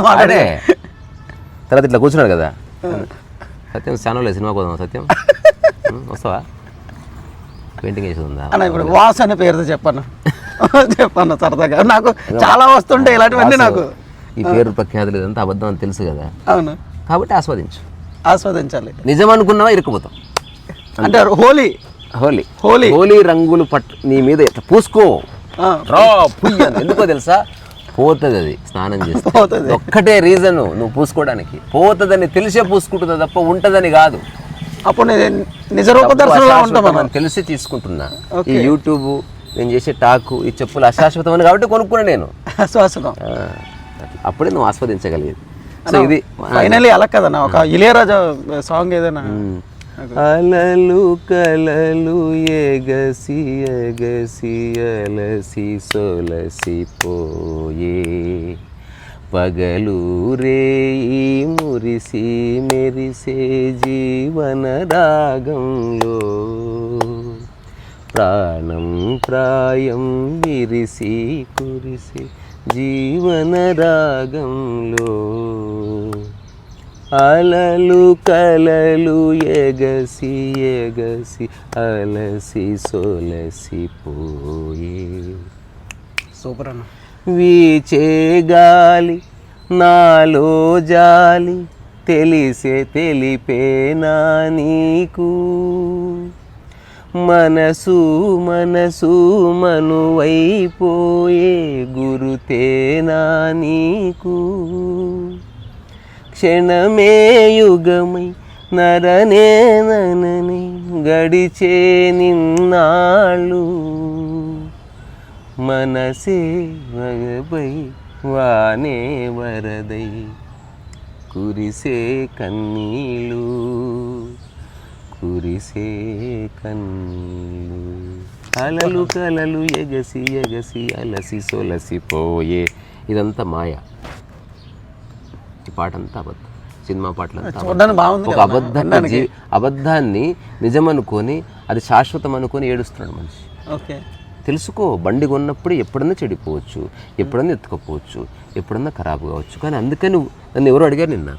వాడే. తర్వాత ఇట్లా కూర్చున్నాడు కదా, సత్యం ఛానల్ సినిమా పోదాం, సత్యం వస్తావా పెయింటింగ్ వేసి ఉందా అన్న? ఇప్పుడు వాస్ అనే పేరుతో చెప్పాను సరదాగా, నాకు చాలా వస్తుంటాయి ఇలాంటివన్నీ. నాకు ఈ పేరు ప్రఖ్యాతులు ఇదంతా అబద్ధం అని తెలుసు కదా, అవును, కాబట్టి ఆస్వాదించు. ఆస్వాదించాలి. నిజం అనుకున్నావా ఇరుక్కుపోతాం. అంటే హోలీ హోలీ హోలీ హోలీ రంగులు నీ మీద ఎట్లా పూసుకో రా పుయ్య ఎందుకో తెలుసా, పోతుంది అది స్నానం చేస్తే. ఒక్కటే రీజన్ నువ్వు పూసుకోవడానికి, పోతుందని తెలిసే పూసుకుంటుందా తప్ప ఉంటుందని కాదు. అప్పుడు నిజ రూప దర్శనంలో ఉంటాం తెలిసి తీసుకుంటున్నా. ఈ యూట్యూబ్, నేను చేసే టాకు, ఈ చెప్పులు అశాశ్వతమని కాబట్టి కొనుక్కున్నా నేను. శాశ్వతం. అప్పుడే నువ్వు ఆస్వాదించగలిగేది. సో ఇది ఫైనలీ అలా కదన్నా, ఒక ఇళయరాజా సాంగ్ ఏదైనా. అలలు కలలు ఎగసి ఎగసి అలసి సొలసి పోయే, పగలు రేయి మురిసి మెరిసే జీవన రాగంలో, ప్రాణం ప్రాయం విరిసి కురిసి జీవన రాగంలో, అలలు కలలు ఎగసి ఎగసి అలసి సొలసి పోయే. సూపర్ అన్న. వీచే గాలి నాలో జాలి తెలిసే తెలిపేనా నీకు, మనసు మనసు మనువైపోయే గురుతేనా నీకు, క్షణమే యుగమై నరనే నననే గడిచే నిన్నాళ్ళు, మనసే మగపై వానే వరదై కురిసే కన్నీళ్ళు, కురిసే కన్నీళ్ళు, అలలు కలలు ఎగసి ఎగసి అలసి సొలసి పోయే. ఇదంతా మాయ. ఈ పాట అంతా అబద్ధం, సినిమా పాటలంతా ఒక అబద్ధాన్ని నిజం అనుకొని అది శాశ్వతం అనుకొని ఏడుస్తున్నాడు మనిషి. ఓకే, తెలుసుకో, బండి కొన్నప్పుడు ఎప్పుడన్నా చెడిపోవచ్చు, ఎప్పుడన్నా ఎత్తుకపోవచ్చు, ఎప్పుడన్నా ఖరాబ్ కావచ్చు. కానీ అందుకని నన్ను ఎవరు అడిగారు నిన్న,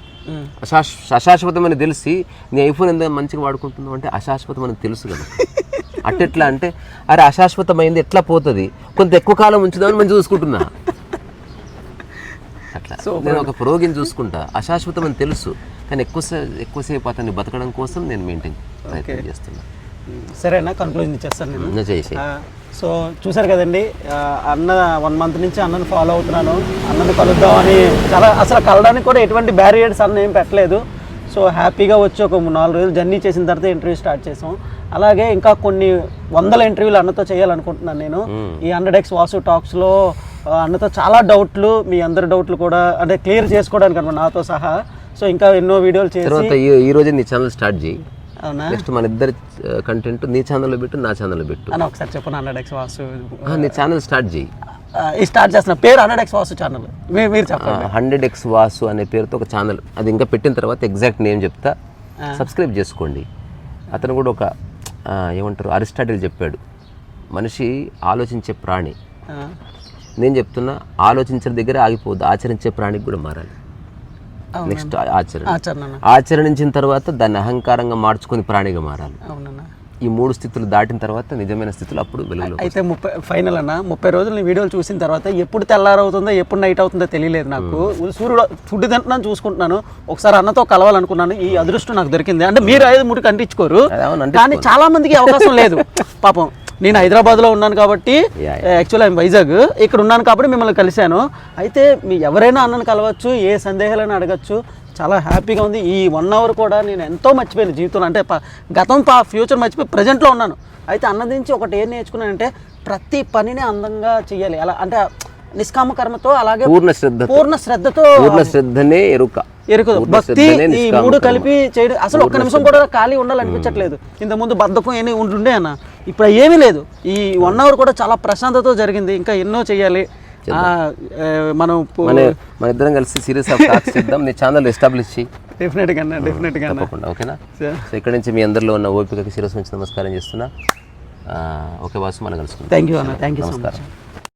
అశాశ్వతం అని తెలిసి నీ ఐఫోన్ ఎంత మంచిగా వాడుకుంటున్నావు అంటే అశాశ్వతం అని తెలుసు కదా. అట్టెట్లా అంటే, అరే అశాశ్వతమైంది ఎట్లా పోతుంది, కొంత ఎక్కువ కాలం ఉంచుదామని మంచిగా చూసుకుంటున్నా. అట్లా నేను ఒక ప్రోగిని చూసుకుంటా, అశాశ్వతం అని తెలుసు కానీ ఎక్కువసేపు అతన్ని బతకడం కోసం నేను మెయింటైన్ ప్రయత్నం చేస్తున్నా. సరేనా, కన్క్లూజన్ ఇచ్చేస్తాను నేను. చేసి సో చూసారు కదండి, అన్న 1 month నుంచి అన్నను ఫాలో అవుతున్నాను. అన్నను కలుద్దామని చాలా, అసలు కలడానికి కూడా ఎటువంటి బ్యారియర్స్ అన్న ఏం పెట్టలేదు. సో హ్యాపీగా వచ్చి ఒక 4 రోజులు జర్నీ చేసిన తర్వాత ఇంటర్వ్యూ స్టార్ట్ చేసాం. అలాగే ఇంకా కొన్ని 100 ఇంటర్వ్యూలు అన్నతో చేయాలనుకుంటున్నాను నేను. ఈ 100x వాసు టాక్స్లో అన్నతో చాలా డౌట్లు, మీ అందరి డౌట్లు కూడా అంటే క్లియర్ చేసుకోవడానికి అనమాట, నాతో సహా. సో ఇంకా ఎన్నో వీడియోలు చేసి ఈ రోజు నీ ఛానల్ స్టార్ట్ చేయి. అవునా, నెక్స్ట్ మన ఇద్దరి కంటెంట్ నీ ఛానల్లో పెట్టు, నా ఛానల్లో పెట్టు అని ఒకసారి చెప్పను. 100x వాసు నీ ఛానల్ స్టార్ట్ చేయి. స్టార్ట్ చేస్తున్న పేరు 100x వాసు ఛానల్, మీరు చెప్పండి. 100x వాసు అనే పేరుతో ఒక ఛానల్, అది ఇంకా పెట్టిన తర్వాత ఎగ్జాక్ట్ నేమ్ చెప్తా, సబ్స్క్రైబ్ చేసుకోండి. అతను కూడా ఒక ఏమంటారు, అరిస్టాటిల్ చెప్పాడు, మనిషి ఆలోచించే ప్రాణి. నేను చెప్తున్నా, ఆలోచించే దగ్గర ఆగిపోద్దు, ఆచరించే ప్రాణికి కూడా మారాలి. నెక్స్ట్ ఆచరించిన తర్వాత దాన్ని అహంకారంగా మార్చుకొని ప్రాణిగా మారాలి. ఈ 3 స్థితులు దాటిన తర్వాత నిజమైన స్థితులు అప్పుడు వెలుగులో. అయితే 30 అన్న 30 రోజులు నీ వీడియోలు చూసిన తర్వాత ఎప్పుడు తెల్లారవుతుందో ఎప్పుడు నైట్ అవుతుందో తెలియలేదు నాకు. సూర్యుడు ఫుడ్ తింటున్నాను చూసుకుంటున్నాను, ఒకసారి అన్నతో కలవాలనుకున్నాను. ఈ అదృష్టం నాకు దొరికింది. అంటే మీరు 5 కంటించుకోరు కానీ చాలా మందికి అవకాశం లేదు పాపం. నేను హైదరాబాద్లో ఉన్నాను కాబట్టి, యాక్చువల్లీ ఆయన వైజాగ్, ఇక్కడ ఉన్నాను కాబట్టి మిమ్మల్ని కలిశాను. అయితే మీ ఎవరైనా అన్నను కలవచ్చు, ఏ సందేహాలైనా అడగచ్చు. చాలా హ్యాపీగా ఉంది. ఈ 1 hour కూడా నేను ఎంతో మర్చిపోయాను జీవితంలో, అంటే గతం ఫ్యూచర్ మర్చిపోయి ప్రజెంట్లో ఉన్నాను. అయితే అన్నది నుంచి ఒకటి ఏం నేర్చుకున్నానంటే, ప్రతి పనిని అందంగా చేయాలి. అలా అంటే నిష్కామ కర్మతో, అలాగే పూర్ణ శ్రద్ధనే ఎరుక భక్తి, ఈ 3 కలిపి చేయడం. అసలు ఒక్క నిమిషం కూడా ఖాళీ ఉండాలనిపించట్లేదు. ఇంతకుముందు బద్ధకం ఏమి ఉంటుండే అన్న, ఇప్పుడు ఏమీ లేదు. ఈ 1 hour కూడా చాలా ప్రశాంతతో జరిగింది. ఇంకా ఎన్నో చెయ్యాలి. మనం మన ఇద్దరం కలిసి సిరీస్ ఆఫ్ టాక్స్ చేద్దాం. నీ ఛానల్ ఎస్టాబ్లిష్ చేయి. డెఫినెట్గా తప్పకుండా. ఓకేనా? సో ఇక్కడ నుంచి మీ అందరిలో ఉన్న ఓపికకి శిరస్సు నుంచి నమస్కారం చేస్తున్నా. ఓకే వాసు, మనం కలుసుకుందాం. థ్యాంక్ యూ అన్న, థ్యాంక్ యూ సో మచ్.